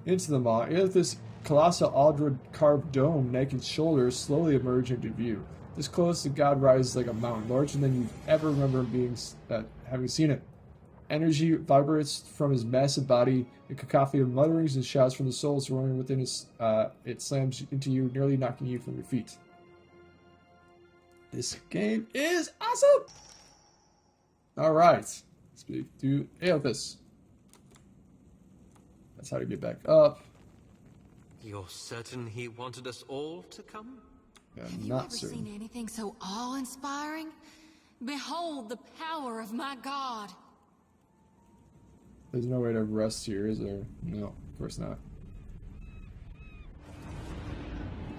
into the maw, Aethys' colossal Aldred carved dome, neck and shoulders slowly emerge into view. This close, the god rises like a mountain, larger than you've ever remember having seen it. Energy vibrates from his massive body, a cacophony of mutterings and shouts from the souls roaring within it slams into you, nearly knocking you from your feet. This game is awesome! Alright. Speak to Aethys. That's how to get back up. You're certain he wanted us all to come? Have you ever seen anything so awe-inspiring? Behold the power of my god. There's no way to rest here, is there? No, of course not.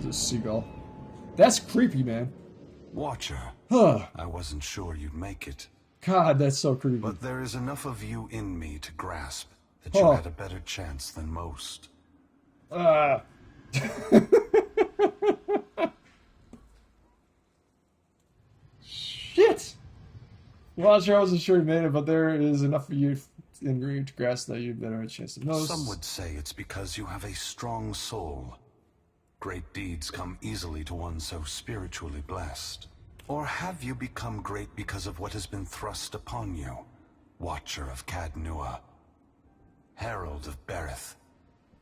There's a seagull. That's creepy, man. Watcher. Huh. I wasn't sure you'd make it. God, that's so creepy. But there is enough of you in me to grasp that you had a better chance than most. Shit! Watcher, I wasn't sure you made it, but there is enough of you in green to grasp that you'd better have a chance than most. Some would say it's because you have a strong soul. Great deeds come easily to one so spiritually blessed. Or have you become great because of what has been thrust upon you? Watcher of Cadnua, Herald of Berith,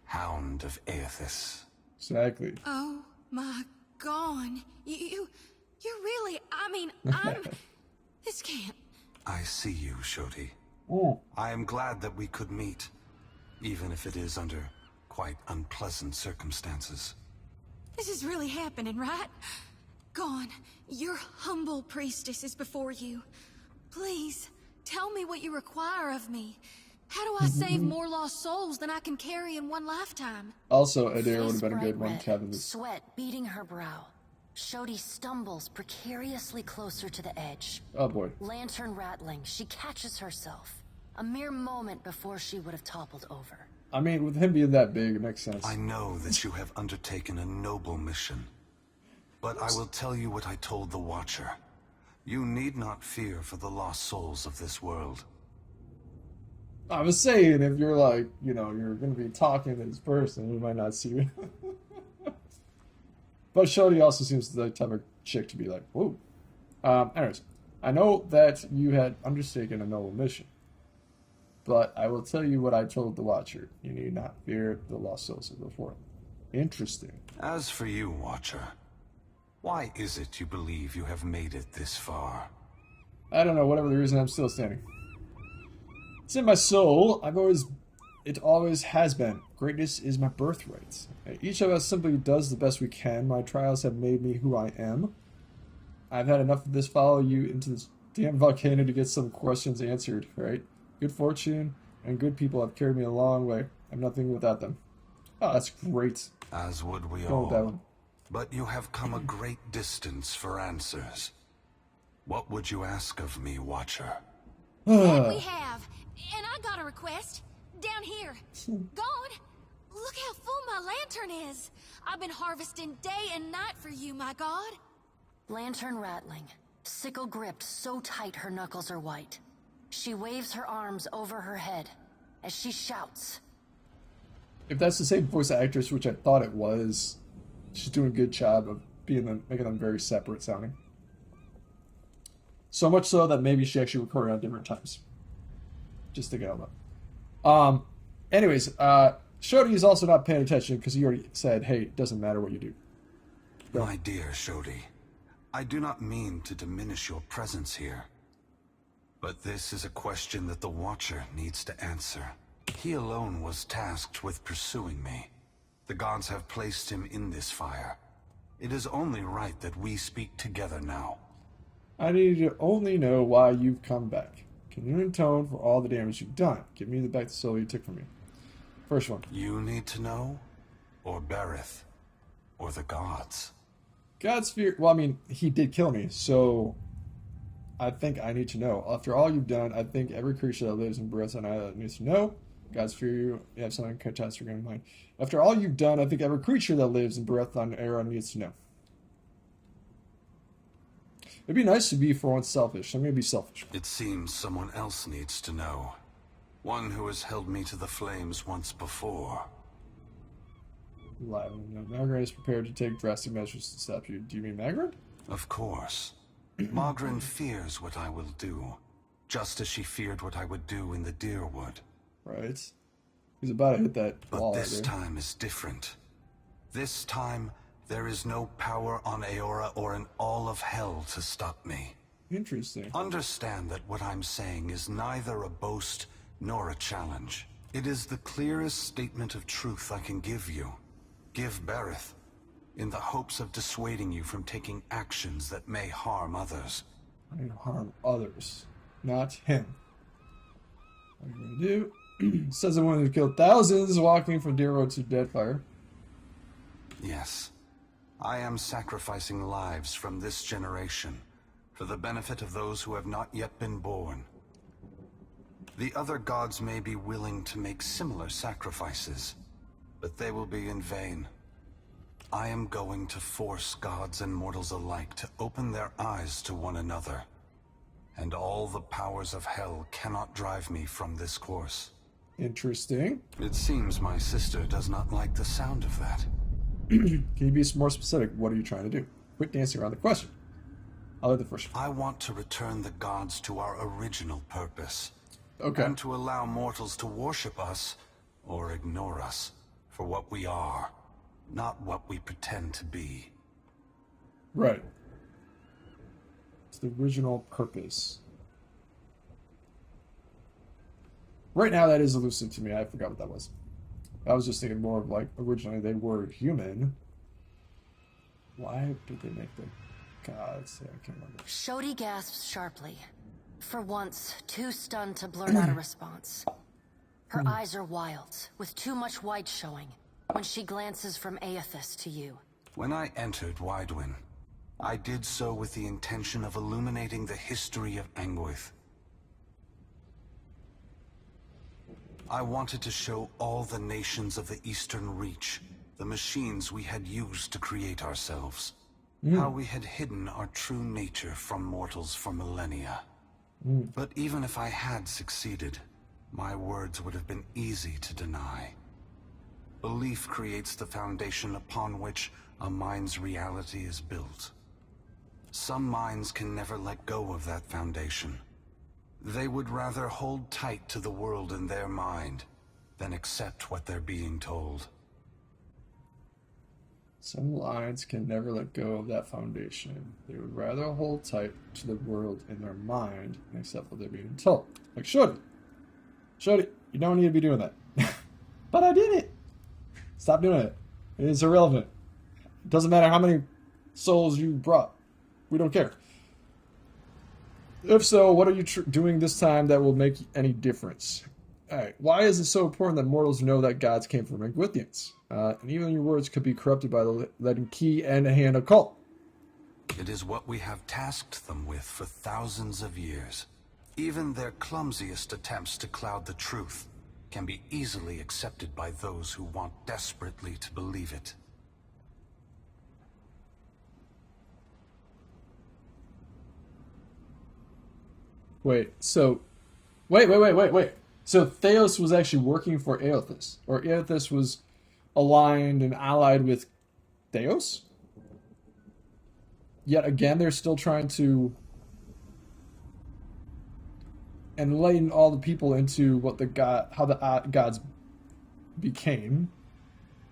Hound of Aethys. Exactly. Oh my god. You're really, I'm... This can't... I see you, Shodi. Oh. I am glad that we could meet, even if it is under quite unpleasant circumstances. This is really happening, right? Gone. Your humble priestess is before you. Please, tell me what you require of me. How do I save more lost souls than I can carry in one lifetime? Also, Adair would have been a Face good one bright to have in red, this. Sweat beating her brow. Shodi stumbles precariously closer to the edge. Oh boy. Lantern rattling, she catches herself. A mere moment before she would have toppled over. I mean, with him being that big, it makes sense. I know that you have undertaken a noble mission. But I will tell you what I told the Watcher. You need not fear for the lost souls of this world. I was saying, if you're like, you know, you're going to be talking to this person, we might not see you. But Shodi also seems the type of chick to be like, whoa. Anyways, I know that you had undertaken a noble mission. But I will tell you what I told the Watcher. You need not fear the lost souls of the Fourth. Interesting. As for you, Watcher, why is it you believe you have made it this far? I don't know, whatever the reason, I'm still standing. It's in my soul. It always has been. Greatness is my birthright. Each of us simply does the best we can. My trials have made me who I am. I've had enough of this follow you into this damn volcano to get some questions answered, right? Good fortune and good people have carried me a long way. I'm nothing without them. Oh, that's great. As would we Go with that all. one. But you have come a great distance for answers. What would you ask of me, Watcher? That we have. And I got a request. Down here. God, look how full my lantern is. I've been harvesting day and night for you, my god. Lantern rattling. Sickle gripped so tight her knuckles are white. She waves her arms over her head as she shouts. If that's the same voice actress, which I thought it was, she's doing a good job of making them very separate sounding. So much so that maybe she actually recorded on different times. Just to get on that. Anyways, Shodi is also not paying attention because he already said, hey, it doesn't matter what you do. Go. My dear Shodi, I do not mean to diminish your presence here. But this is a question that the Watcher needs to answer. He alone was tasked with pursuing me. The gods have placed him in this fire. It is only right that we speak together now. I need to only know why you've come back. Can you atone for all the damage you've done? Give me back the soul you took from me. First one. You need to know? Or Berith? Or the gods? God's fear. Well, I mean, he did kill me, so I think I need to know. After all you've done, I think every creature that lives and breathes on island needs to know. God's fear you. You have something catastrophic in mind. After all you've done, I think every creature that lives and breathes on Era needs to know. It'd be nice to be for once selfish. I'm gonna be selfish. It seems someone else needs to know. One who has held me to the flames once before. Magrin is prepared to take drastic measures to stop you. Do you mean Magrin? Of course. Magrin fears what I will do, just as she feared what I would do in the Deerwood. Right. He's about to hit that wall. But this time is different. This time, there is no power on Aora or in all of hell to stop me. Interesting. Understand that what I'm saying is neither a boast nor a challenge. It is the clearest statement of truth I can give you. Give Berith, in the hopes of dissuading you from taking actions that may harm others. I mean, harm others, not him. What are you gonna do? Says the one who killed thousands walking from Deerwood to Deadfire. Yes. I am sacrificing lives from this generation for the benefit of those who have not yet been born. The other gods may be willing to make similar sacrifices, but they will be in vain. I am going to force gods and mortals alike to open their eyes to one another, and all the powers of hell cannot drive me from this course. Interesting. It seems my sister does not like the sound of that. Can you be more specific? What are you trying to do? Quit dancing around the question. I'll let the first. I want to return the gods to our original purpose. Okay. And to allow mortals to worship us, or ignore us, for what we are, not what we pretend to be. Right. It's the original purpose. Right now, that is elusive to me. I forgot what that was. I was just thinking more of like, originally they were human. Why did they make them gods? Yeah, I can't remember. Shodi gasps sharply. For once, too stunned to blurt out a response. Her eyes are wild, with too much white showing, when she glances from Aethys to you. When I entered Widewin, I did so with the intention of illuminating the history of Anguith. I wanted to show all the nations of the Eastern Reach the machines we had used to create ourselves. How we had hidden our true nature from mortals for millennia. But even if I had succeeded, my words would have been easy to deny. Belief creates the foundation upon which a mind's reality is built. Some minds can never let go of that foundation. They would rather hold tight to the world in their mind than accept what they're being told. Some minds can never let go of that foundation. They would rather hold tight to the world in their mind and accept what they're being told. Like, Shodi, you don't need to be doing that. But I did it. Stop doing it. It is irrelevant. It doesn't matter how many souls you brought. We don't care. If so, what are you doing this time that will make any difference? Alright, why is it so important that mortals know that gods came from Anguithians? And even your words could be corrupted by the letting key and a hand occult. It is what we have tasked them with for thousands of years. Even their clumsiest attempts to cloud the truth can be easily accepted by those who want desperately to believe it. Wait. So Theos was actually working for Aethys, or Aethys was aligned and allied with Theos? Yet again, they're still trying to enlighten all the people into what how the gods became,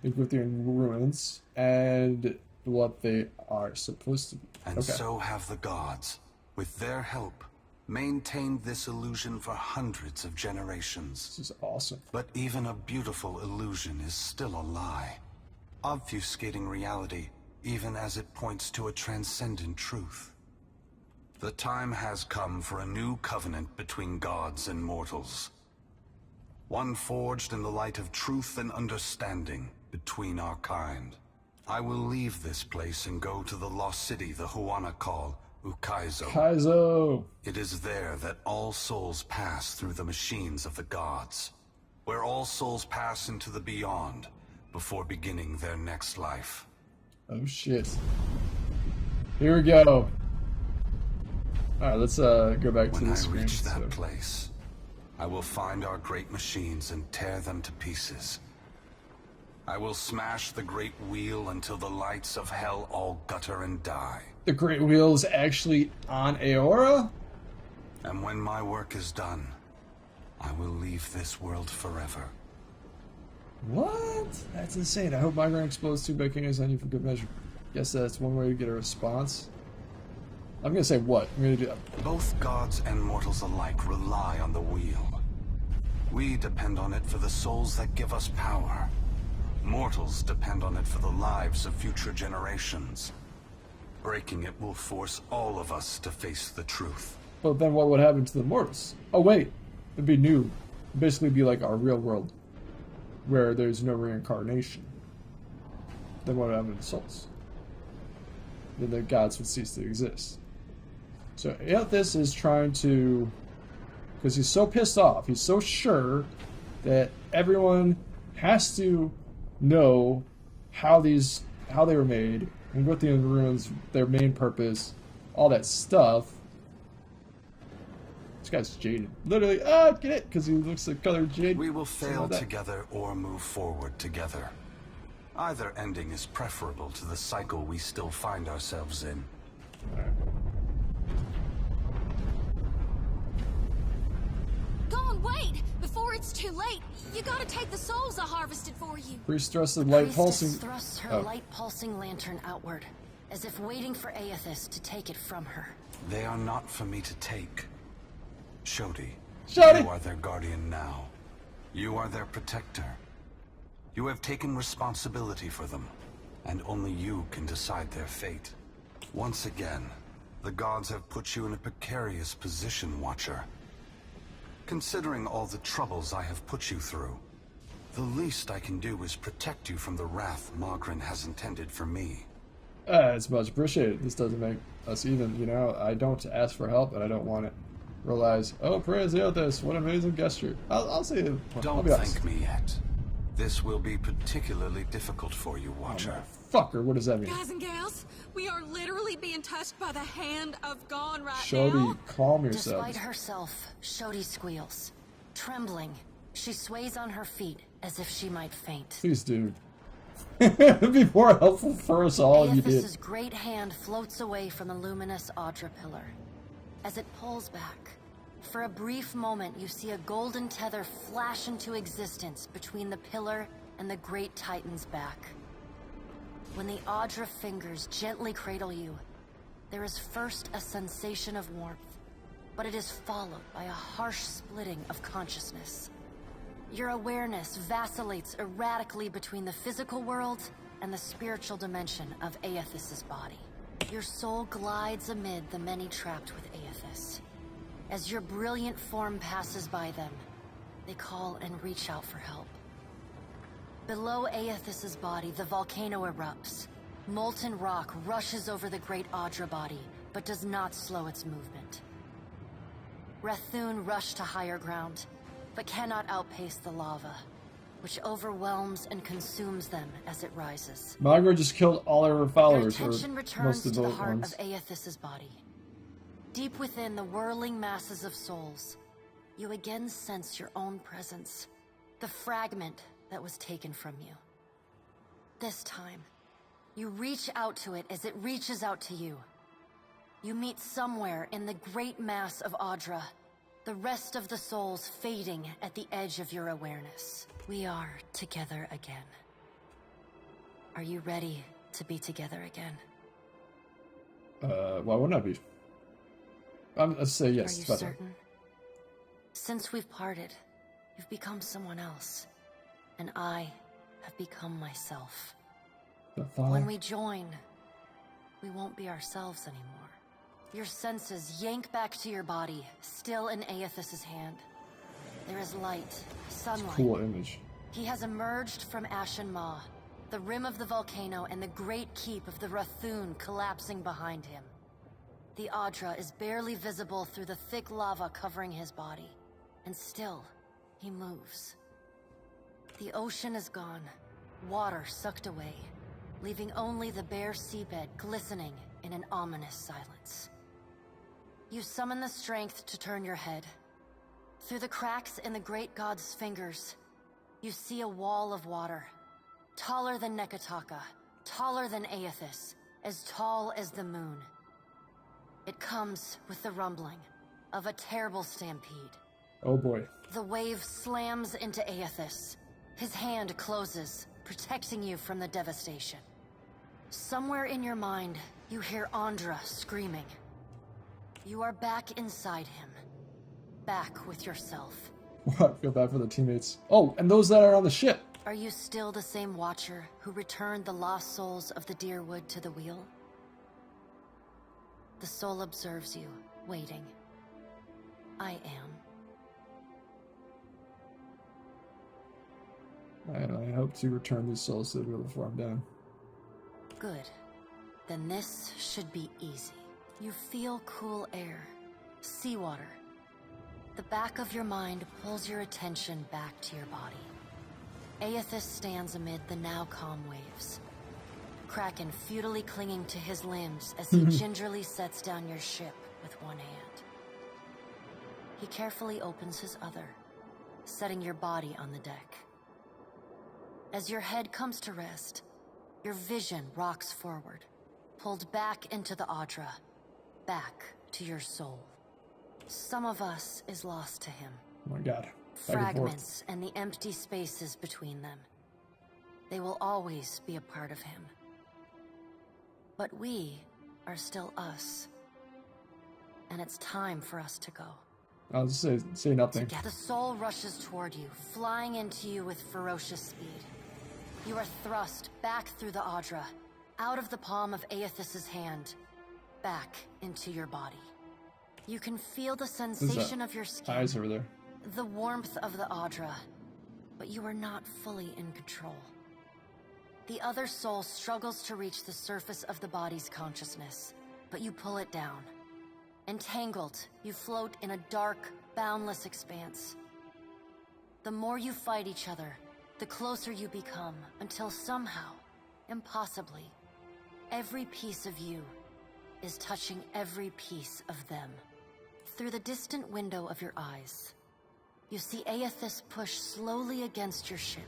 within ruins, and what they are supposed to be. And so have the gods, with their help, maintained this illusion for hundreds of generations. This is awesome. But even a beautiful illusion is still a lie, obfuscating reality even as it points to a transcendent truth. The time has come for a new covenant between gods and mortals. One forged in the light of truth and understanding between our kind. I will leave this place and go to the lost city the Huana call Ukaizo. Kaizo. It is there that all souls pass through the machines of the gods, where all souls pass into the beyond before beginning their next life. Oh shit. Here we go. Alright, let's go back to When the I screen. reach that place, I will find our great machines and tear them to pieces. I will smash the great wheel until the lights of hell all gutter and die. The Great Wheel is actually on Aora? And when my work is done, I will leave this world forever. What? That's insane. I hope Migraine explodes 2 volcanoes on you for good measure. Guess that's one way to get a response. I'm gonna say what? I'm gonna do. Both gods and mortals alike rely on the wheel. We depend on it for the souls that give us power. Mortals depend on it for the lives of future generations. Breaking it will force all of us to face the truth. But then what would happen to the mortals? Oh wait, it'd be new. It'd basically be like our real world, where there's no reincarnation. Then what would happen to souls? Then the gods would cease to exist. So Aethys is trying to, because he's so pissed off, he's so sure that everyone has to know how they were made and what the ruins, their main purpose, all that stuff. This guy's jaded. Literally, get it? Because he looks the color jade. We will fail together or move forward together. Either ending is preferable to the cycle we still find ourselves in. Go on, wait! Before it's too late, you gotta take the souls I harvested for you. Priest thrusted light pulsing. Thrusts her light pulsing lantern outward, as if waiting for Aethys to take it from her. They are not for me to take. Shodi, Shodi, you are their guardian now. You are their protector. You have taken responsibility for them, and only you can decide their fate. Once again, the gods have put you in a precarious position, Watcher. Considering all the troubles I have put you through, the least I can do is protect you from the wrath Magrin has intended for me. It's much appreciated. This doesn't make us even, you know. I don't ask for help, and I don't want it. Realize, oh, praise Aethys, what an amazing gesture. I'll say it. Don't thank me yet. This will be particularly difficult for you, Watcher. Oh, fucker, what does that mean? Guys and gals, we are literally being touched by the hand of God right Shodi, now. calm yourself. Despite herself, Shodi squeals. Trembling, she sways on her feet as if she might faint. Please, dude. It'd be more helpful for us all if you did. Aethys' great hand floats away from the luminous Audra pillar. As it pulls back, for a brief moment you see a golden tether flash into existence between the pillar and the great Titan's back. When the Audra fingers gently cradle you, there is first a sensation of warmth, but it is followed by a harsh splitting of consciousness. Your awareness vacillates erratically between the physical world and the spiritual dimension of Aethys' body. Your soul glides amid the many trapped with Aethys. As your brilliant form passes by them, they call and reach out for help. Below Aethys' body, the volcano erupts. Molten rock rushes over the great Audra body, but does not slow its movement. Rathun rush to higher ground, but cannot outpace the lava, which overwhelms and consumes them as it rises. Magra just killed all of her followers, Your or attention returns most to of the the heart ones. of Aethys' body. Deep within the whirling masses of souls, you again sense your own presence, the fragment that was taken from you. This time, you reach out to it as it reaches out to you. You meet somewhere in the great mass of Audra, the rest of the souls fading at the edge of your awareness. We are together again. Are you ready to be together again? Why wouldn't I be? Let's say yes. Are you certain? Since we've parted, you've become someone else, and I have become myself. When we join, we won't be ourselves anymore. Your senses yank back to your body, still in Aethys' hand. There is light, sunlight. Cool image. He has emerged from Ashen Maw, the rim of the volcano and the great keep of the Rathun collapsing behind him. The Audra is barely visible through the thick lava covering his body, and still, he moves. The ocean is gone, water sucked away, leaving only the bare seabed glistening in an ominous silence. You summon the strength to turn your head. Through the cracks in the great god's fingers, you see a wall of water, taller than Nekataka, taller than Aethys, as tall as the moon. It comes with the rumbling of a terrible stampede. Oh boy. The wave slams into Aethys. His hand closes, protecting you from the devastation. Somewhere in your mind, you hear Andra screaming. You are back inside him. Back with yourself. I feel bad for the teammates. Oh, and those that are on the ship. Are you still the same watcher who returned the lost souls of the Deerwood to the wheel? The soul observes you, waiting. I am. And I hope to return these souls to the wheel before I'm done. Good. Then this should be easy. You feel cool air, seawater. The back of your mind pulls your attention back to your body. Aethys stands amid the now calm waves. Kraken futilely clinging to his limbs as he gingerly sets down your ship with one hand. He carefully opens his other, setting your body on the deck. As your head comes to rest, your vision rocks forward, pulled back into the Audra, back to your soul. Some of us is lost to him. Oh my god. Fragments and the empty spaces between them. They will always be a part of him. But we are still us. And it's time for us to go. I'll just say nothing. The soul rushes toward you, flying into you with ferocious speed. You are thrust back through the Audra, out of the palm of Aethys' hand, back into your body. You can feel the sensation of your skin, eyes over there, the warmth of the Audra, but you are not fully in control. The other soul struggles to reach the surface of the body's consciousness, but you pull it down. Entangled, you float in a dark, boundless expanse. The more you fight each other, the closer you become, until somehow, impossibly, every piece of you is touching every piece of them. Through the distant window of your eyes, you see Aethys push slowly against your ship.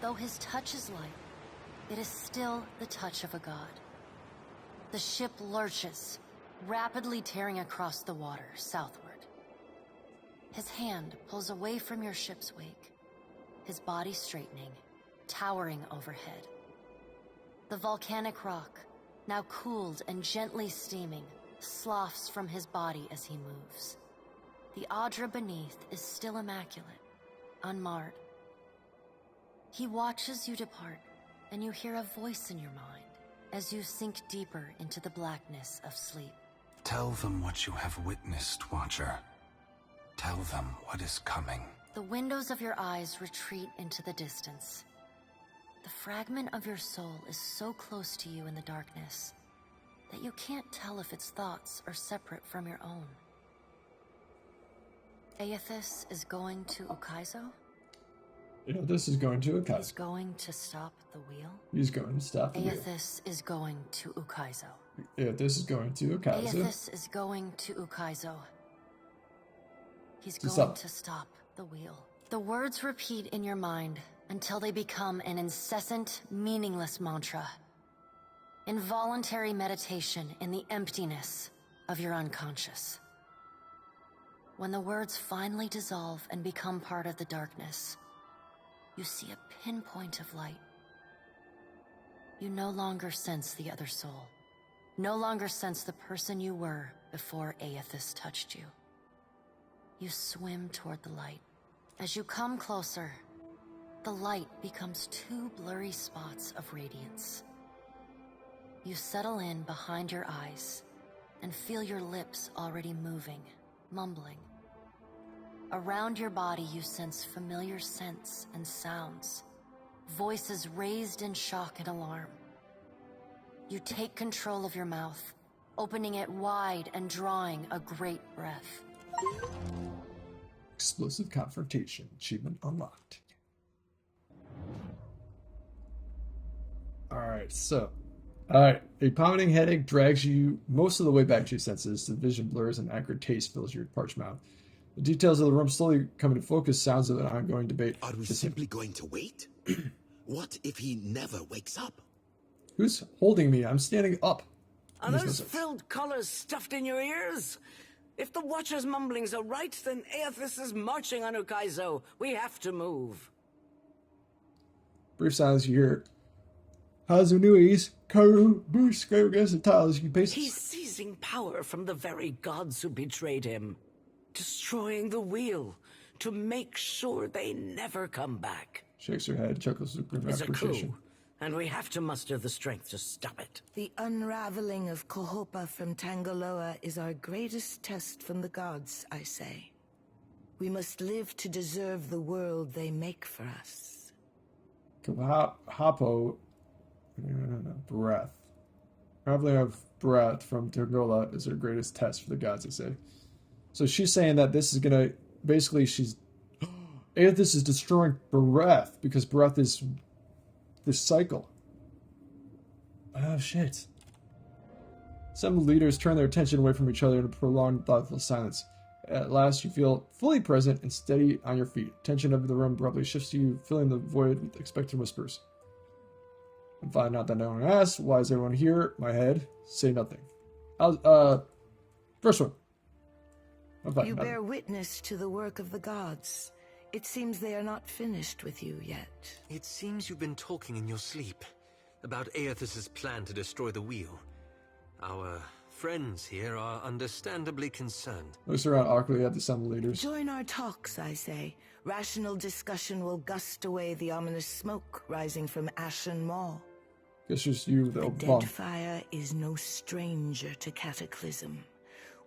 Though his touch is light, it is still the touch of a god. The ship lurches, rapidly tearing across the water southward. His hand pulls away from your ship's wake, his body straightening, towering overhead. The volcanic rock, now cooled and gently steaming, sloughs from his body as he moves. The Audra beneath is still immaculate, unmarred. He watches you depart, and you hear a voice in your mind as you sink deeper into the blackness of sleep. Tell them what you have witnessed, Watcher. Tell them what is coming. The windows of your eyes retreat into the distance. The fragment of your soul is so close to you in the darkness that you can't tell if its thoughts are separate from your own. Aethys is going to Ukaizo? Aethys is going to Ukaizo. He's going to stop the wheel? He's going to stop the wheel. Aethys is going to Ukaizo. Aethys is going to Ukaizo. Aethys is going to Ukaizo. He's going to stop the wheel. The words repeat in your mind until they become an incessant, meaningless mantra. Involuntary meditation in the emptiness of your unconscious. When the words finally dissolve and become part of the darkness, you see a pinpoint of light. You no longer sense the other soul. No longer sense the person you were before Aethys touched you. You swim toward the light. As you come closer, the light becomes two blurry spots of radiance. You settle in behind your eyes and feel your lips already moving, mumbling. Around your body you sense familiar scents and sounds. voices raised in shock and alarm. You take control of your mouth, opening it wide and drawing a great breath. Explosive confrontation. Achievement unlocked. Alright, so. Alright, a pounding headache drags you most of the way back to your senses. The vision blurs and acrid taste fills your parched mouth. The details of the room slowly come into focus, sounds of an ongoing debate. Are we simply going to wait? What if he never wakes up? Who's holding me? I'm standing up. Are those filled collars stuffed in your ears? If the Watcher's mumblings are right, then Aethys is marching on Ukaizo. We have to move. Brief silence, you hear Hazunui's Karu Bruce go against the tiles. You pace. He's seizing power from the very gods who betrayed him. Destroying the wheel to make sure they never come back. Shakes her head, chuckles with It's a appreciation. coup, and we have to muster the strength to stop it. The unraveling of Kohopa from Tangaloa is our greatest test from the gods, I say. We must live to deserve the world they make for us. Hapo, breath. Unraveling of breath from Tangola is her greatest test for the gods, I say. So she's saying that this is gonna, basically Aethys is destroying breath, because breath is this cycle. Oh shit. Some leaders turn their attention away from each other in a prolonged, thoughtful silence. At last, you feel fully present and steady on your feet. Tension of the room abruptly shifts to you, filling the void with expectant whispers. And find out that no one asks, why is everyone here? My head, say nothing. First one. You bear witness to the work of the gods. It seems they are not finished with you yet. It seems you've been talking in your sleep about Aethys' plan to destroy the wheel. Our friends here are understandably concerned. Looks around awkwardly at the assembled leaders. Join our talks, I say. Rational discussion will gust away the ominous smoke rising from Ashen Maw. Guess just you, The though. Deadfire is no stranger to cataclysm.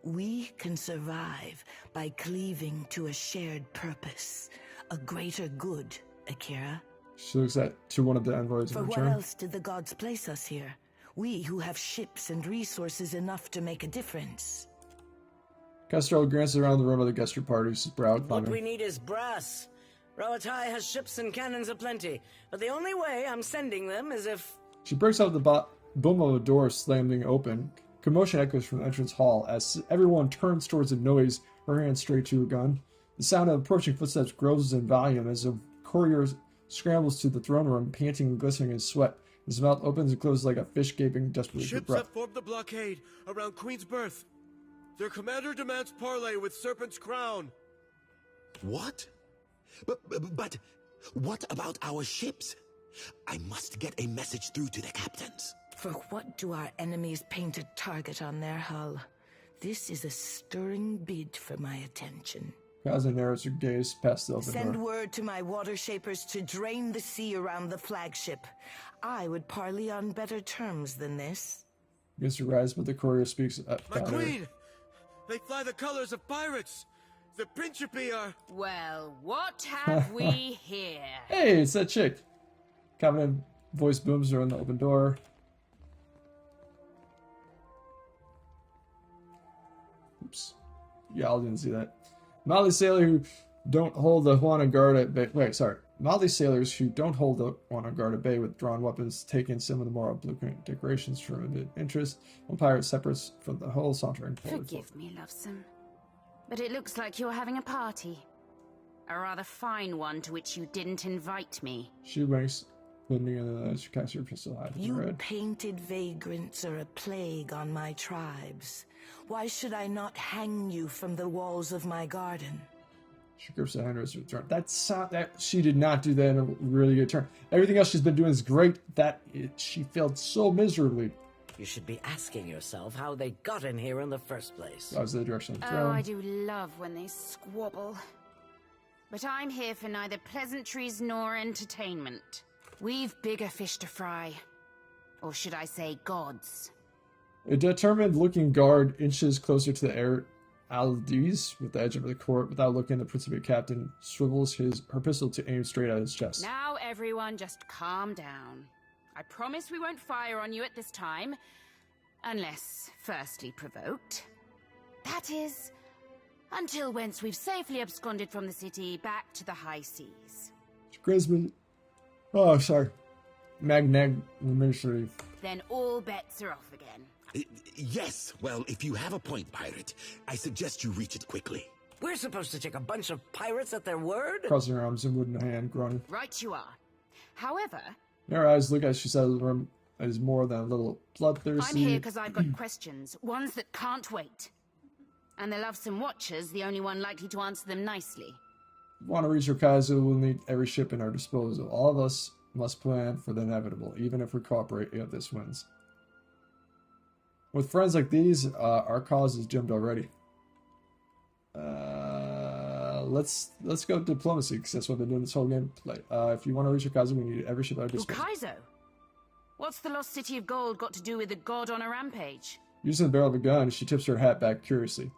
We can survive by cleaving to a shared purpose, a greater good, Akira. She looks to one of the envoys For in what return. else did the gods place us here? We who have ships and resources enough to make a difference. Castro glances around the room of the guest parties, his brow What climbing. we need is brass. Roatai has ships and cannons aplenty, but the only way I'm sending them is if... She breaks out the boom of a door slamming open. Commotion echoes from the entrance hall as everyone turns towards the noise, her hand straight to a gun. The sound of approaching footsteps grows in volume as a courier scrambles to the throne room, panting and glistening in sweat. His mouth opens and closes like a fish gaping desperately for Ships breath. have formed the blockade around Queen's Berth. Their commander demands parley with Serpent's Crown. What? But what about our ships? I must get a message through to the captains. For what do our enemies paint a target on their hull? This is a stirring bid for my attention. Kaza narrows her gaze past the open Send door. word to my water shapers to drain the sea around the flagship. I would parley on better terms than this. Begins to rise, but the courier speaks My down her. queen! They fly the colors of pirates! The Principe are... Well, what have we here? Hey, it's that chick. Covenant voice booms around the open door. Oops. Y'all didn't see that. Molly sailor who don't hold the Juana guard at bay. Wait, sorry. Molly sailors who don't hold the Juana guard at bay with drawn weapons, taking some of the more blueprint decorations from a interest. One pirate separates from the whole, sauntering forward. Forgive me, lovesome, but it looks like you're having a party. A rather fine one to which you didn't invite me. She winks, blending in the she casts her pistol high from You her head. painted vagrants are a plague on my tribes. Why should I not hang you from the walls of my garden? She grips the hand as return. That she did not do that in a really good turn. Everything else she's been doing is great. She failed so miserably. You should be asking yourself how they got in here in the first place. That was the direction of the Oh, throne. I do love when they squabble. But I'm here for neither pleasantries nor entertainment. We've bigger fish to fry. Or should I say, gods? A determined-looking guard inches closer to the Aldiz with the edge of the court without looking. The Principate captain swivels her pistol to aim straight at his chest. Now everyone just calm down. I promise we won't fire on you at this time. Unless firstly provoked. That is, until once we've safely absconded from the city back to the high seas. Grisman. Oh, sorry. Magnanimity. Then all bets are off again. Yes, well, if you have a point, pirate, I suggest you reach it quickly. We're supposed to take a bunch of pirates at their word? Crossing her arms and wooden hand, groaning. Right you are. However... Her eyes look as she says the room is more than a little bloodthirsty. I'm here because I've got questions. Ones that can't wait. And the Lovesome Watcher's the only one likely to answer them nicely. If we want to reach Hokkaido, we'll need every ship in our disposal. All of us must plan for the inevitable, even if we cooperate if this wins. With friends like these, our cause is doomed already. Let's go diplomacy, because that's what I've been doing this whole gameplay. If you want to reach Hokkaido, we need every ship at our disposal. Hokkaido? What's the lost city of gold got to do with a god on a rampage? Using the barrel of a gun, she tips her hat back curiously.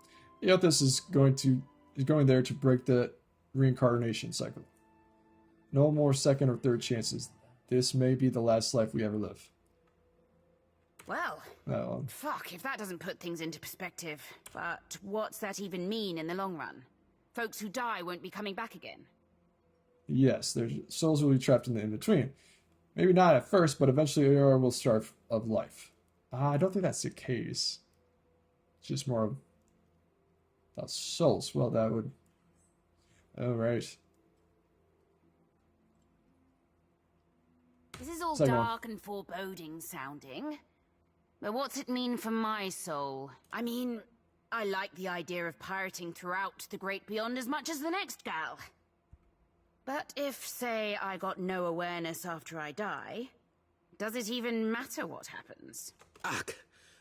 Eothas is going there to break the reincarnation cycle. No more second or third chances. This may be the last life we ever live. Well, fuck if that doesn't put things into perspective. But what's that even mean in the long run? Folks who die won't be coming back again. Yes, their souls will be trapped in the in-between. Maybe not at first, but eventually Aurora will starve of life. I don't think that's the case. It's just more about souls. Well, that would... Alright. This is all Second dark and foreboding sounding. But what's it mean for my soul? I mean, I like the idea of pirating throughout the Great Beyond as much as the next gal. But if, say, I got no awareness after I die, does it even matter what happens? Ach,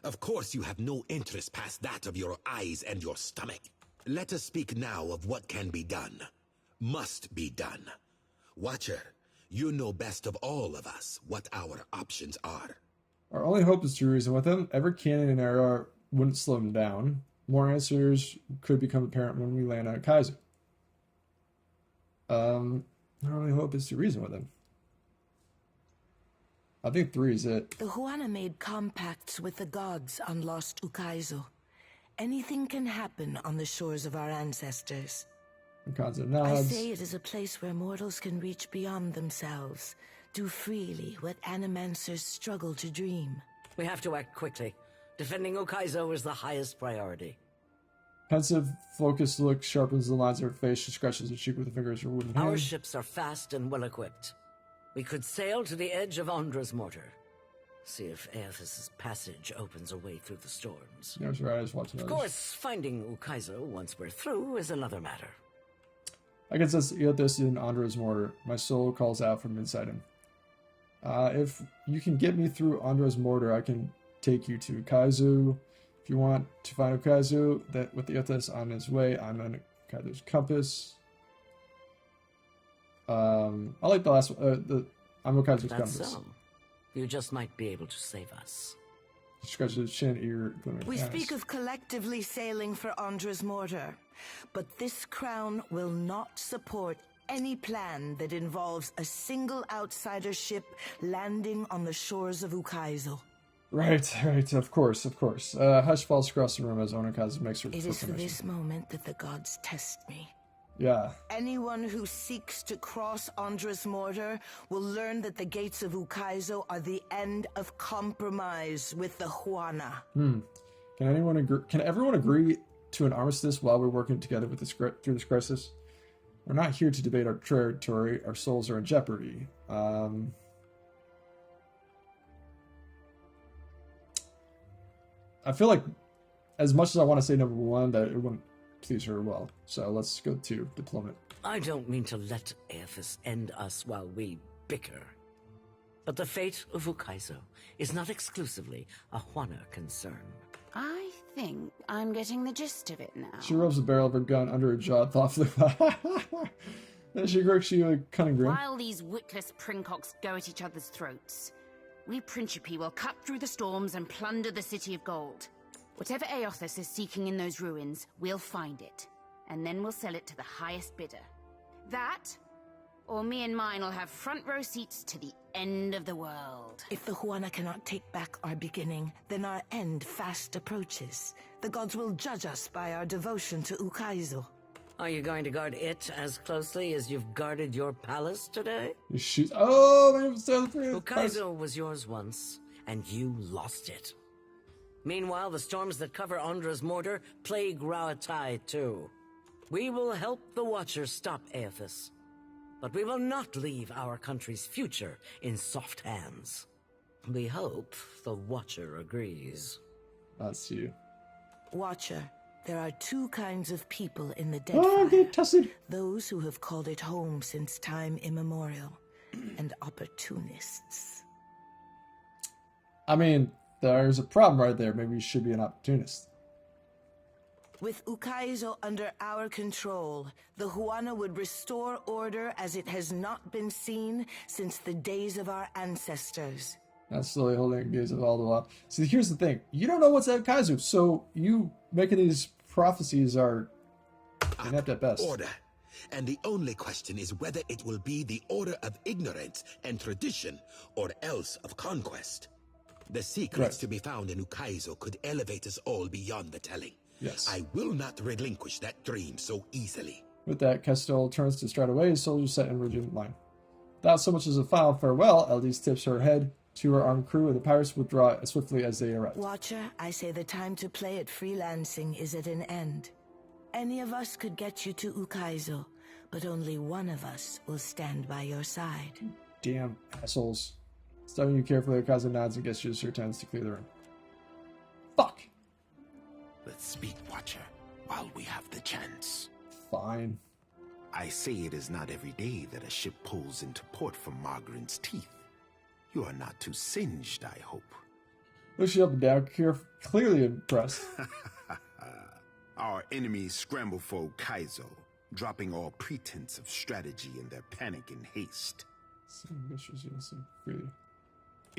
of course you have no interest past that of your eyes and your stomach. Let us speak now of what can be done. Must be done. Watcher, you know best of all of us what our options are. Our only hope is to reason with them. Ever cannon and arrow wouldn't slow them down. More answers could become apparent when we land on Kaiser. Our only hope is to reason with them. I think 3 is it. The Huana made compacts with the gods on Lost Ukaizo. Anything can happen on the shores of our ancestors. Kaiser I nods. say it is a place where mortals can reach beyond themselves, do freely what animancers struggle to dream. We have to act quickly. Defending Ukaizo is the highest priority. Pensive, focused look sharpens the lines of her face. She scratches her cheek with the fingers of her wooden hand. Our ships are fast and well-equipped. We could sail to the edge of Andra's mortar. See if Eothas' passage opens a way through the storms. There's her eyes watching Of others. course, finding Ukaizo once we're through is another matter. I can sense Eothas in Andra's mortar. My soul calls out from inside him. If you can get me through Andra's mortar, I can take you to Kaizu. If you want to find Kaizu, that with Eothas on his way, I'm on Kaizu's compass. I like the last one. I'm Kaizu's That's compass. so. You just might be able to save us. He scratches his chin, ear glimmering. We eyes. speak of collectively sailing for Andra's mortar, but this crown will not support any plan that involves a single outsider ship landing on the shores of Ukaizo. Right, of course. Hush falls across the room as Onakazu makes her It is for proclamation. this moment that the gods test me. Yeah. Anyone who seeks to cross Andra's mortar will learn that the gates of Ukaizo are the end of compromise with the Huana. Can everyone agree to an armistice while we're working together with through this crisis? We're not here to debate our territory. Our souls are in jeopardy. I feel like, as much as I want to say number 1, that it wouldn't please her well. So let's go to diplomat. I don't mean to let Eothas end us while we bicker. But the fate of Ukaizo is not exclusively a Huana concern. I think I'm getting the gist of it now. She rubs the barrel of her gun under her jaw thoughtfully. Then she corrects you a cunning grin. While these witless princocks go at each other's throats, we Principe will cut through the storms and plunder the City of Gold. Whatever Aothas is seeking in those ruins, we'll find it. And then we'll sell it to the highest bidder. That, or me and mine will have front row seats to the end of the world. If the Huana cannot take back our beginning, then our end fast approaches. The gods will judge us by our devotion to Ukaizo. Are you going to guard it as closely as you've guarded your palace today? You shoot. Oh, they have so three. Ukaizo was yours once, and you lost it. Meanwhile, the storms that cover Ondra's mortar plague Rauatai too. We will help the Watchers stop Aothas, but we will not leave our country's future in soft hands. We hope the Watcher agrees. That's you. Watcher, there are two kinds of people in the Deadfire. Those who have called it home since time immemorial, and opportunists. I mean, there's a problem right there. Maybe you should be an opportunist. With Ukaizo under our control, the Huana would restore order as it has not been seen since the days of our ancestors. That's slowly holding a gaze of all the while. See, here's the thing. You don't know what's at Kaizu, so you making these prophecies are inept at best. Order. And the only question is whether it will be the order of ignorance and tradition, or else of conquest. The secrets to be found in Ukaizo could elevate us all beyond the telling. Yes. I will not relinquish that dream so easily. With that, Kestel turns to stride away, his soldiers set in rigid line. Without so much as a final farewell, Eldis tips her head to her armed crew, and the pirates withdraw as swiftly as they arrive. Watcher, I say the time to play at freelancing is at an end. Any of us could get you to Ukaizo, but only one of us will stand by your side. Damn assholes. Studying you carefully, Ukaizo nods and gestures her hands to clear the room. Fuck! Let's speak, Watcher, while we have the chance. Fine. I say it is not every day that a ship pulls into port from Margaret's teeth. You are not too singed, I hope. Looks you up and down, clearly impressed. Our enemies scramble for Ukaizo, dropping all pretense of strategy in their panic and haste.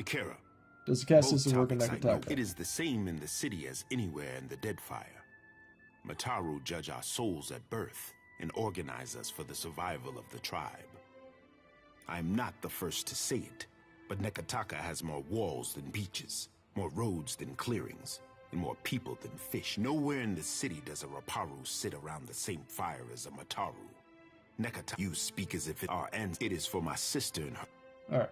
Ikera. Does the caste system work in Nekataka? It is the same in the city as anywhere in the Deadfire. Mataru judge our souls at birth and organize us for the survival of the tribe. I am not the first to say it, but Nekataka has more walls than beaches, more roads than clearings, and more people than fish. Nowhere in the city does a Raparu sit around the same fire as a Mataru. Nekataka, you speak as if it are ends. It is for my sister and her. Alright.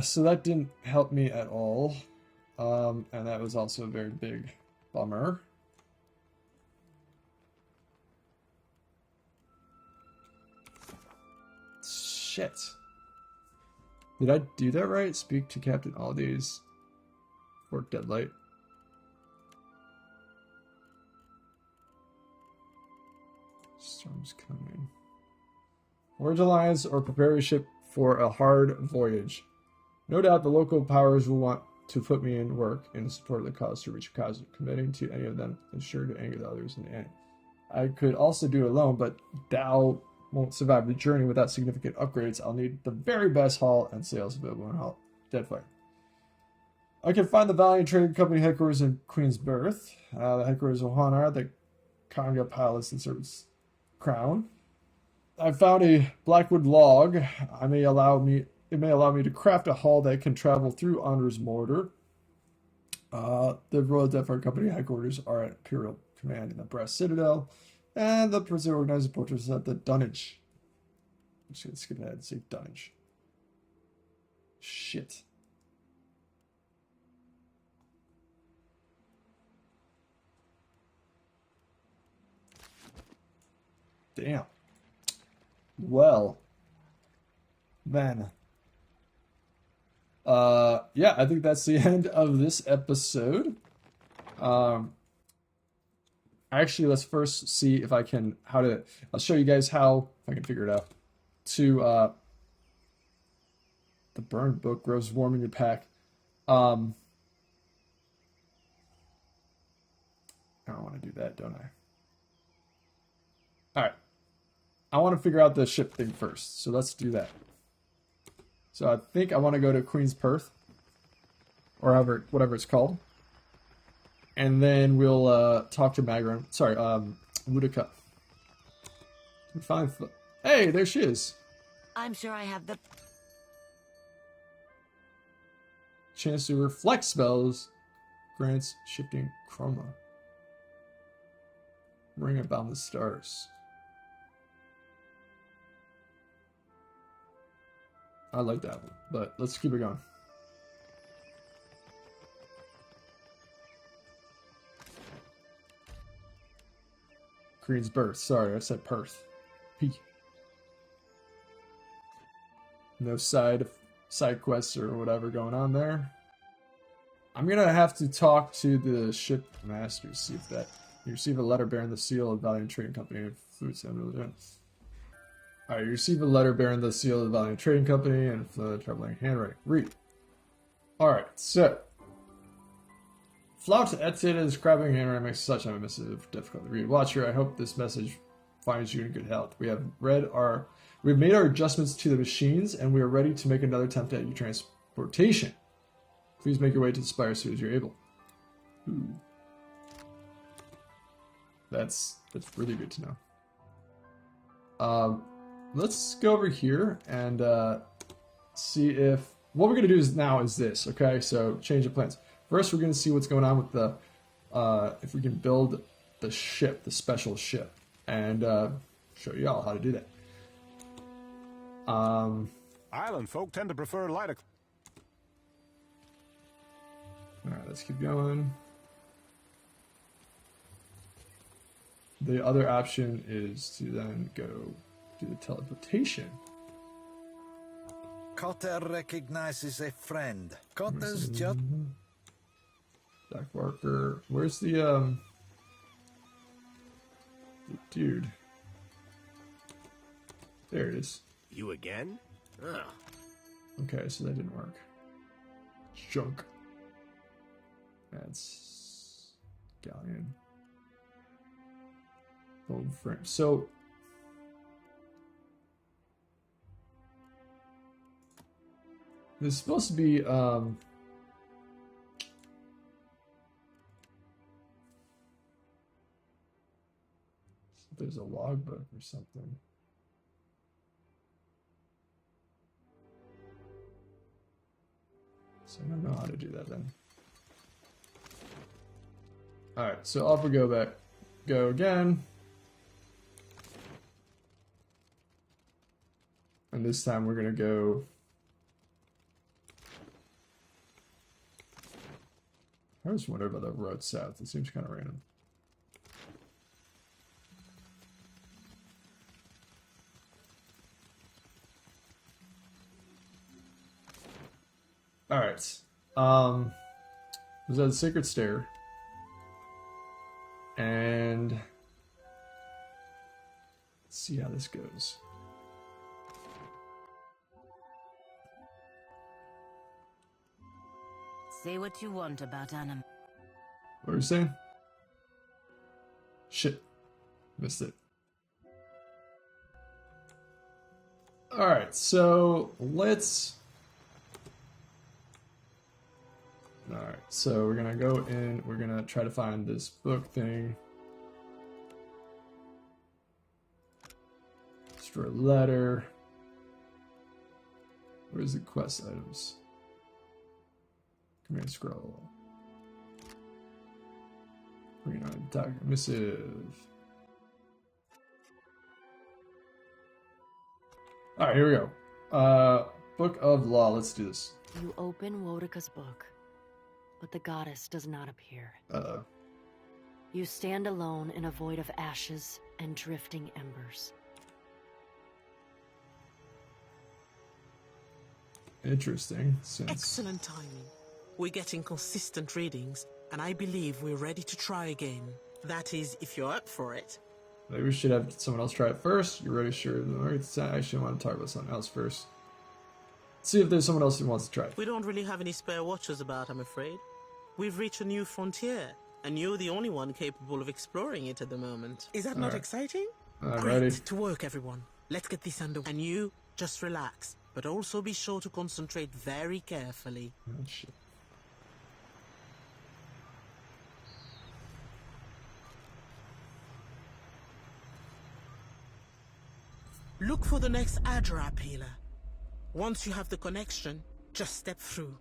So that didn't help me at all. And that was also a very big bummer. Shit. Did I do that right? Speak to Captain Aldi's Fort Deadlight. Storm's coming. Forge alliance or prepare your ship for a hard voyage. No doubt the local powers will want to put me in work in support of the cause to reach Kazu. Committing to any of them is sure to anger the others in the end. I could also do it alone, but Dao won't survive the journey without significant upgrades. I'll need the very best hull and sails available in Deadfire. I can find the Valiant Trading Company headquarters in Queen's Birth. The headquarters of Hanar, the Kanga Palace and Servant's Crown. I found a blackwood log. It may allow me to craft a hull that can travel through Honor's mortar. The Royal Deadfire Company headquarters are at Imperial Command in the Brass Citadel, and the prison organizing portraits at the Dunnage. I'm just gonna skip ahead and say Dunnage. Shit. Damn. Well, then. Yeah, I think that's the end of this episode. Actually, let's first see if I can, I'll show you guys how, if I can figure it out, to, the burned book grows warm in your pack. I don't want to do that, don't I? Alright. I want to figure out the ship thing first, so let's do that. So I think I want to go to Queen's Perth, or whatever it's called. And then we'll talk to Magrum. Sorry, Wudica. Hey, there she is. I'm sure I have the Chance to reflect spells. Grants shifting chroma. Ring of Boundless Stars. I like that one, but let's keep it going. Queen's Birth. Sorry, I said Perth. P. No side quests or whatever going on there. I'm gonna have to talk to the ship master, see if that you receive a letter bearing the seal of Valiant Trading Company and Fluid Alright, you receive a letter bearing the seal of the Valiant Trading Company and traveling handwriting. Read. Alright, so Flout Etita's crabbing handwriting makes such a missive difficult to read. Watcher, I hope this message finds you in good health. We've made our adjustments to the machines, and we are ready to make another attempt at your transportation. Please make your way to the spire as soon as you're able. Ooh. That's really good to know. Let's go over here and see if what we're gonna do now is this. Okay, so change of plans. First, we're gonna see what's going on with the if we can build the ship, the special ship, and show you all how to do that. Island folk tend to prefer lighter. Alright, let's keep going. The other option is to then go do the teleportation. Cotter recognizes a friend. Cotter's just... Dark Barker. Where's the dude? There it is. You again? Ugh. Okay, so that didn't work. Junk. That's Galleon. Old frame. So this is supposed to be there's a logbook or something. So I don't know how to do that then. Alright, so off we go again. And this time we're gonna go. I just wonder about the road south. It seems kind of random. Alright. Was that the Sacred Stair? And let's see how this goes. Say what you want about Anna. What were you saying? Shit. Missed it. Alright, so let's... Alright, so we're gonna go in, we're gonna try to find this book thing. Destroy a letter. Where's the quest items? Command scroll. Green on document missive. Alright, here we go. Book of Law, let's do this. You open Wodica's book, but the goddess does not appear. Uh-oh. You stand alone in a void of ashes and drifting embers. Interesting. Since... Excellent timing. We're getting consistent readings, and I believe we're ready to try again. That is, if you're up for it. Maybe we should have someone else try it first. You're ready? Sure. I actually want to talk about something else first. See if there's someone else who wants to try it. We don't really have any spare watchers about, I'm afraid. We've reached a new frontier, and you're the only one capable of exploring it at the moment. Is that not exciting? Great. Ready. To work, everyone. Let's get this underway. And you, just relax, but also be sure to concentrate very carefully. Oh, shit. Look for the next Adra pillar. Once you have the connection, just step through.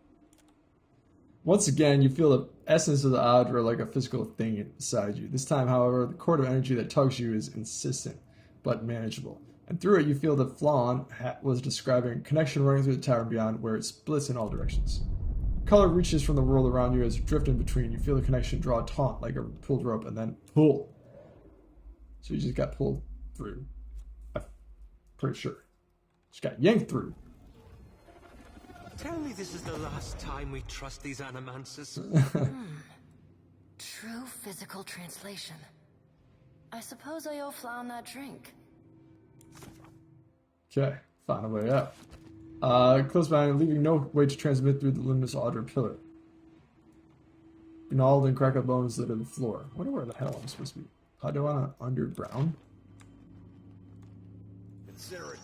Once again, you feel the essence of the Adra like a physical thing inside you. This time, however, the cord of energy that tugs you is insistent, but manageable. And through it, you feel that Flan was describing a connection running through the tower and beyond, where it splits in all directions. Color reaches from the world around you as you drift in between. You feel the connection draw taut like a pulled rope, and then pull. So you just got pulled through. I'm pretty sure. Just got yanked through. Tell me this is the last time we trust these animancers. True physical translation. I suppose I owe Flown that drink. Okay, find a way out. Close by, leaving no way to transmit through the luminous Audra pillar. Gnawed and cracked bones litter the floor. I wonder where the hell I'm supposed to be. How do I underground? Consider it.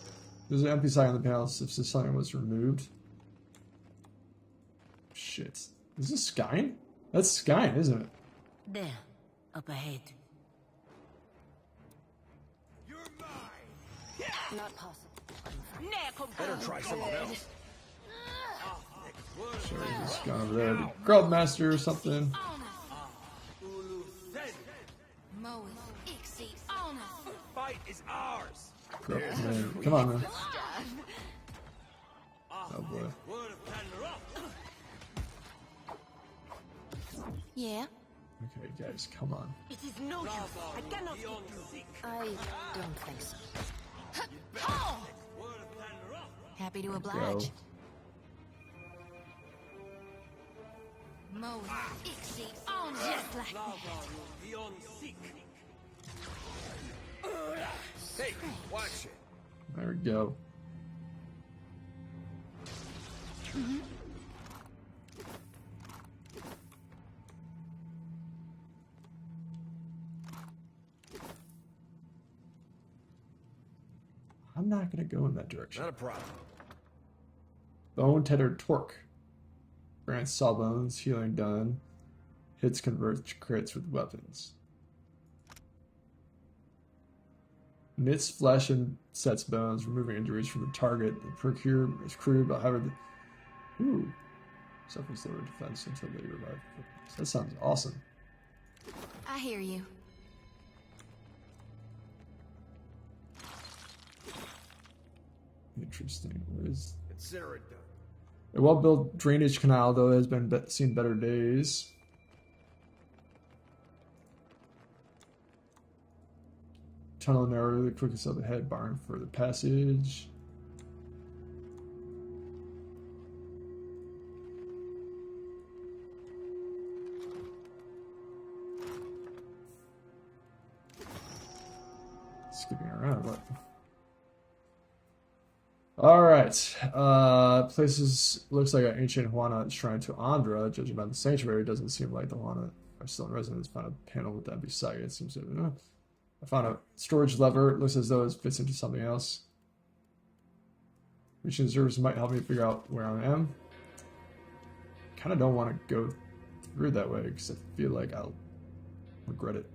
There's an empty sign on the panel as if something was removed. Shit. Is this Skyn? That's Skyn, isn't it? There, up ahead. Not possible. Better try someone else. Sure, he's gone over there. The Grub Master or something. Fight is ours. Grub, man. Come on, man. Oh boy. Yeah? Okay, guys, come on. It is no use. I cannot. I don't think so. Happy to oblige. Mo, Ixie, on just like that. Hey, watch it. There we go. I'm not gonna go in that direction. Not a problem. Bone tethered torque. Grants sawbones, healing done. Hits convert crits with weapons. Knits flesh and sets bones, removing injuries from the target. The procure is crude, but however, ooh, suffers lower defense until they revive. That sounds awesome. I hear you. Interesting. Where is Consider it done. a well-built drainage canal, though, has been seen better days. Tunnel narrow, the quickest up ahead, barn for the passage. Skipping around, what? Alright. Places looks like an ancient Juana shrine to Andra. Judging by the sanctuary, doesn't seem like the Juana are still in residence. Found a panel with that beside it. Seems to I found a storage lever. It looks as though it fits into something else. Reaching the service might help me figure out where I am. Kind of don't want to go through that way because I feel like I'll regret it.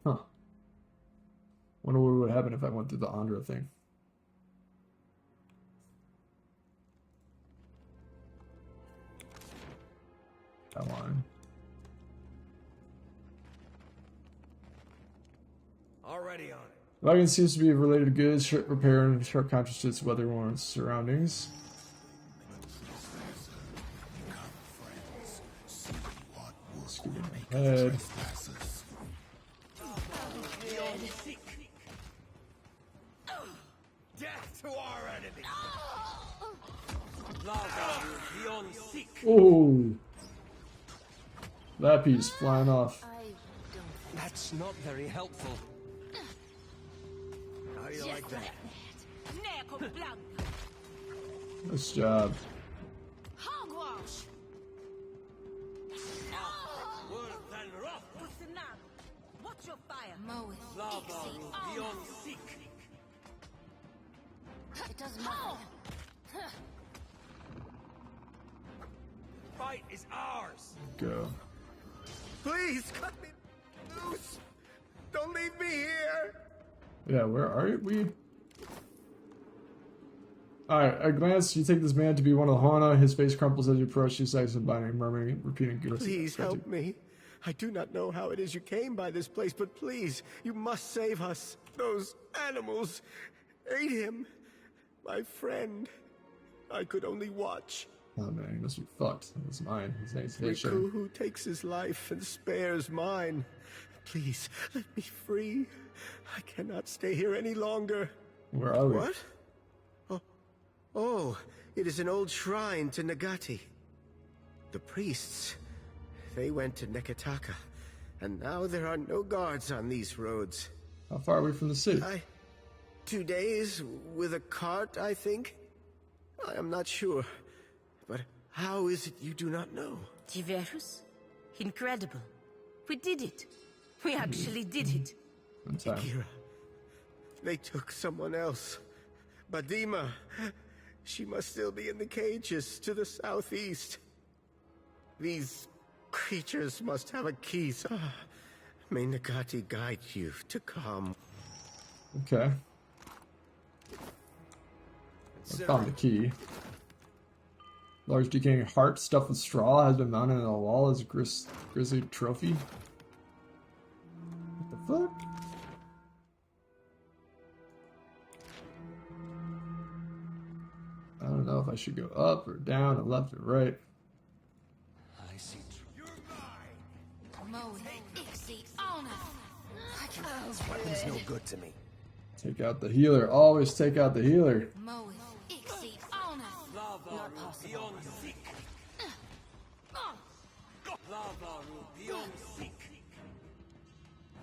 Huh. Wonder what would happen if I went through the Andra thing. Come on. Already on it. The wagon seems to be related to goods, short repair, and short contrast to its weather-worn surroundings. Scoot ahead. Death to our enemy. Oh, that piece flying off. That's not very helpful. How do you like that? Nice job. Hogwash. Watch your fire. Mow it. it does nothing. fight is ours. Go. Please cut me loose. Don't leave me here. Yeah, where are we? Alright, at a glance, you take this man to be one of the Hana. His face crumples as you approach. He sighs and binding, murmuring, repeating. Please help me. I do not know how it is you came by this place, but please, you must save us. Those animals ate him. My friend. I could only watch. Oh man, he must be fucked. It's mine. His name's Fisher. Riku, who takes his life and spares mine. Please, let me free. I cannot stay here any longer. Where are we? What? Oh, it is an old shrine to Nagati. The priests, they went to Nekataka, and now there are no guards on these roads. How far are we from the city? 2 days with a cart, I think. I am not sure. But how is it you do not know? Tiverus? Incredible. We did it. We actually did it. Akira. They took someone else. Badima. She must still be in the cages to the southeast. These creatures must have a key. May Nagati guide you to come. Okay. I found the key. Large decaying heart stuffed with straw has been mounted on a wall as a grisly trophy. What the fuck? I don't know if I should go up or down or left or right. I see. Weapon's no good to me. Take out the healer. Always take out the healer.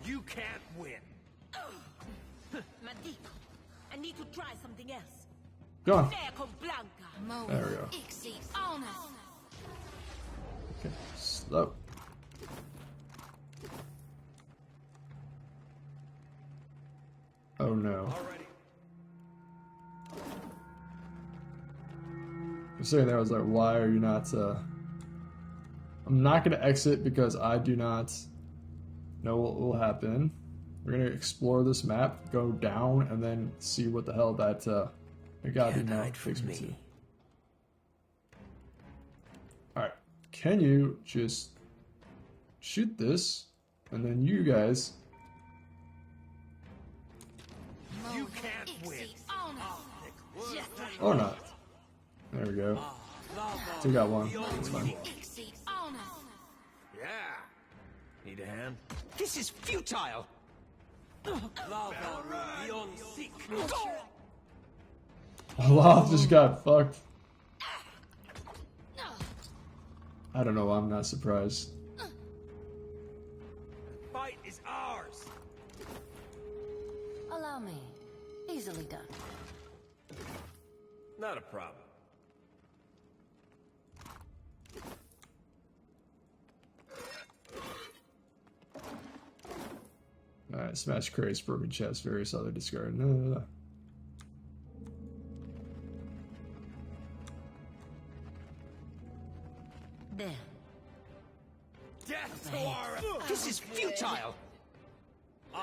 You can't win. Maldito. I need to try something else. Go on. There There we go. Okay, slow. Oh no. I'm sitting there, I was like, why are you not, I'm not going to exit because I do not know what will happen. We're going to explore this map, go down, and then see what the hell that, Nagati now takes me to. Alright, can you just shoot this, and then you guys... You can't win. Or not. There we go. Still got one. That's fine. Yeah. Need a hand? This is futile. Olaf just got fucked. I don't know, I'm not surprised. Fight is ours. Allow me. Easily done. Not a problem. Alright, smash crates, broken chest, various other discard. No. There. Death to our... This is futile. There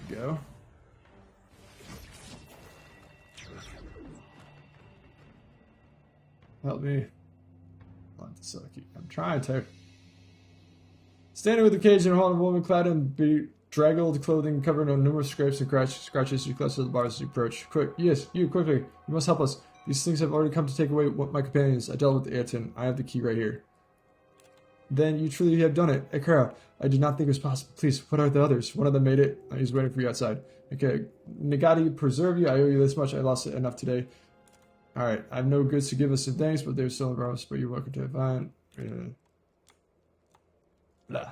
we go. Help me. I'm trying to. Standing with the cage in a hall, a woman clad in bedraggled clothing covered in numerous scrapes and scratches, you cluster the bars as you approach. Quick, yes, you, quickly. You must help us. These things have already come to take away my companions. I dealt with Ayrton. I have the key right here. Then you truly have done it. Akira, I did not think it was possible. Please, what are the others? One of them made it. He's waiting for you outside. Okay, Nagati, preserve you. I owe you this much. I lost enough today. Alright, I have no goods to give us some thanks, but there's still a promise, but you're welcome to find. Blah.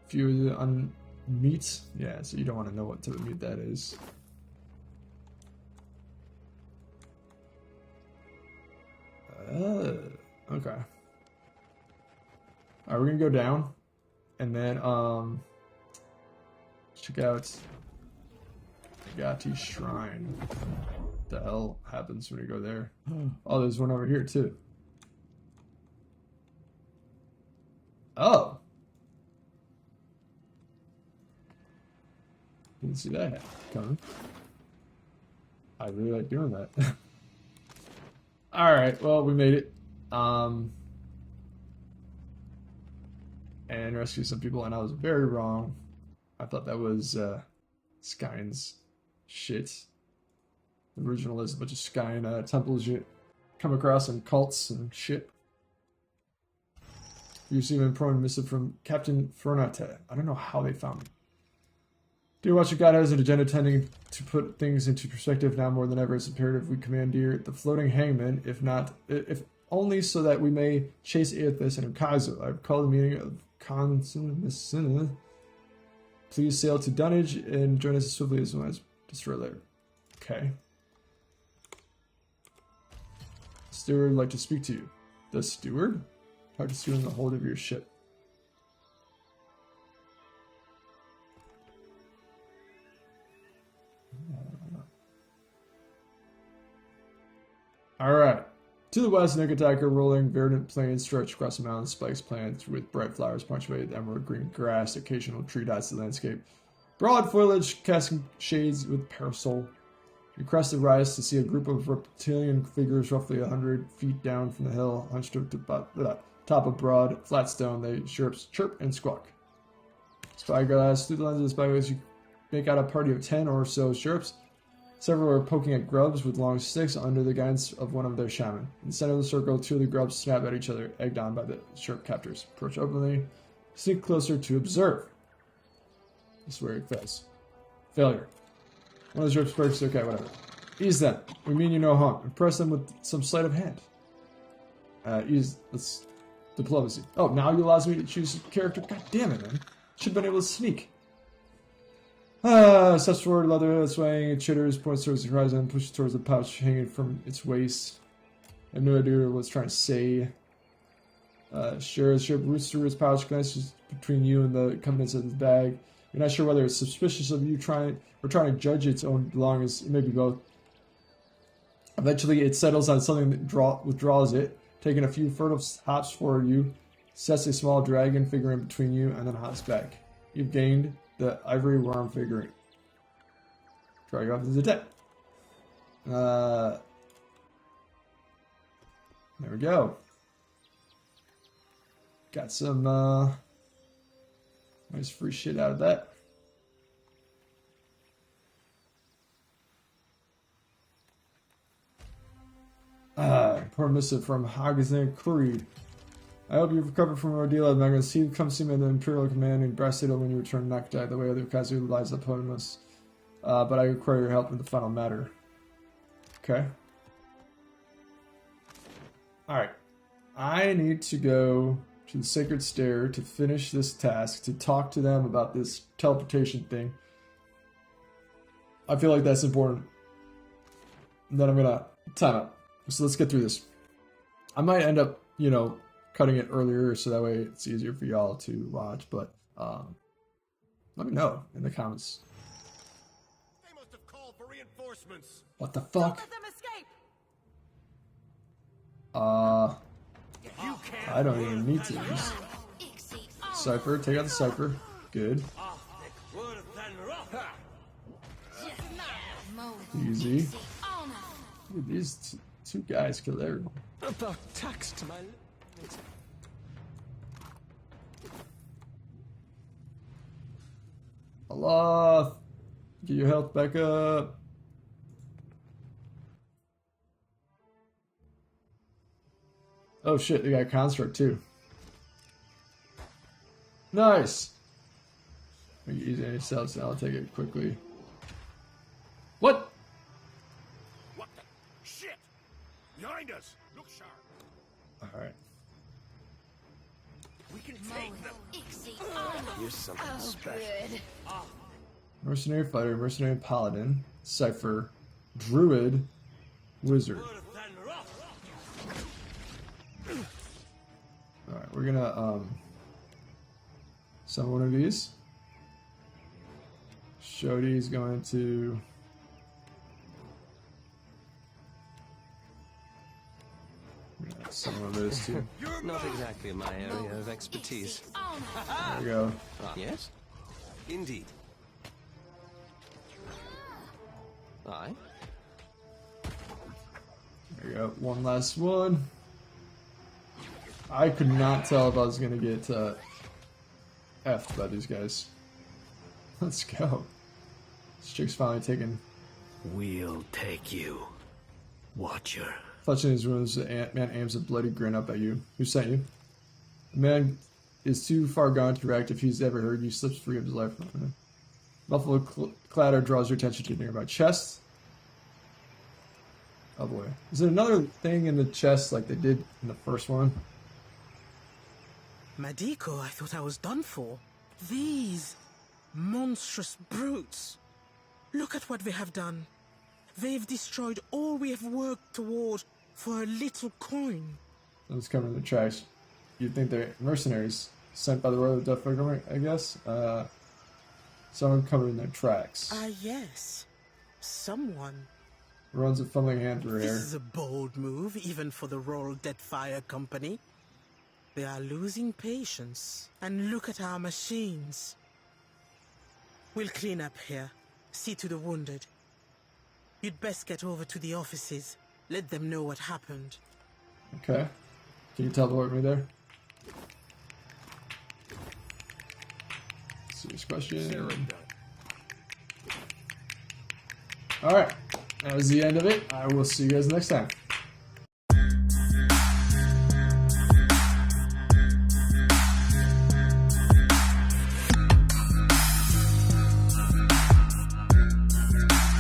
Few on meat. Yeah, so you don't want to know what type of meat that is. Okay. Alright, we're gonna go down and then check out Nagati's shrine. The hell happens when you go there? Oh, there's one over here too. Oh. Didn't see that coming. I really like doing that. Alright, well, we made it. And rescue some people, and I was very wrong. I thought that was Skyne's shit. The original is a bunch of Skyne temples you come across and cults and shit. You receive an important missive from Captain Fernate. I don't know how they found me. Dear Watcher, God has an agenda tending to put things into perspective now more than ever. It's imperative we commandeer the floating hangman, if only so that we may chase Aethys and Kaizo. I've called the meeting of Consin. Please sail to Dunnage and join us as swiftly as well as destroy later. Okay. Steward would like to speak to you. The steward? Talk to steward in the hold of your ship. Alright. To the west, Nikotaka, rolling verdant plains stretch across the mountain spikes planted with bright flowers punctuated emerald green grass, occasional tree dots to the landscape. Broad foliage casting shades with parasol. You crest the rise to see a group of reptilian figures roughly 100 feet down from the hill, hunched at the top of broad, flat stone. They chirp and squawk. Spyglass through the lens of the spyglass, you make out a party of 10 or so chirps. Several are poking at grubs with long sticks under the guidance of one of their shaman. In the center of the circle, two of the grubs snap at each other, egged on by the chirp captors. Approach openly, sneak closer to observe. This is where it fails. Failure. One of the chirps breaks. Okay, whatever. Ease them. We mean you no harm. Impress them with some sleight of hand. Ease. That's diplomacy. Oh, now you allows me to choose a character. God damn it, man. Should have been able to sneak. Steps forward, leather swaying, it chitters, points towards the horizon, pushes towards the pouch hanging from its waist. I have no idea what it's trying to say. Sure, the ship roots through its pouch, glances between you and the covenants of the bag. You're not sure whether it's suspicious of you trying to judge its own belongings. It may be both. Eventually, it settles on something that withdraws it, taking a few furtive hops forward you, sets a small dragon figure in between you, and then hops back. You've gained the ivory worm figurine. Try you off as a deck. There we go. Got some nice free shit out of that. Poor missive from Hagazan Kuri. I hope you've recovered from your ordeal. I'm not going to see you. Come see me in the Imperial Command in Brass Citadel when you return Nakdai, the way other Kazu lies upon us. But I require your help in the final matter. Okay. Alright. I need to go to the Sacred Stair to finish this task, to talk to them about this teleportation thing. I feel like that's important. And then I'm going to time up. So let's get through this. I might end up, cutting it earlier so that way it's easier for y'all to watch, but let me know in the comments. They must have called for reinforcements. What the fuck? Let them escape. I don't even need to use Cypher. Take out the Cypher. Good. Easy. Look at these two guys kill everyone. About tax to my... Allah, get your health back up. Oh shit, they got construct too. Nice. We can use any cells, so I'll take it quickly. What? What the shit? Behind us. Look sharp. All right. We can take them. Here's something special. Mercenary fighter, mercenary paladin, Cypher, druid, wizard. Alright, we're gonna summon one of these. Shodi's going to some of those too. Not exactly my area of expertise. There we go. Yes? Indeed. Aye. There we go. One last one. I could not tell if I was going to get F'd by these guys. Let's go. This chick's finally taken. We'll take you, Watcher. Clutching his wounds, the man aims a bloody grin up at you. Who sent you? The man is too far gone to react. If he's ever heard you, slips free of his life. Muffled clatter draws your attention to a nearby chest. Oh boy. Is there another thing in the chest like they did in the first one? Madiko, I thought I was done for. These monstrous brutes. Look at what they have done. They've destroyed all we have worked toward for a little coin. Someone's covering the tracks. You'd think they're mercenaries sent by the Royal Deadfire Government, I guess. Someone covering their tracks. Yes. Someone. Runs a fumbling hand through This air. is a bold move, even for the Royal Deadfire Company. They are losing patience. And look at our machines. We'll clean up here. See to the wounded. You'd best get over to the offices. Let them know what happened. Okay. Can you teleport me there? Serious question. Alright. That was the end of it. I will see you guys next time.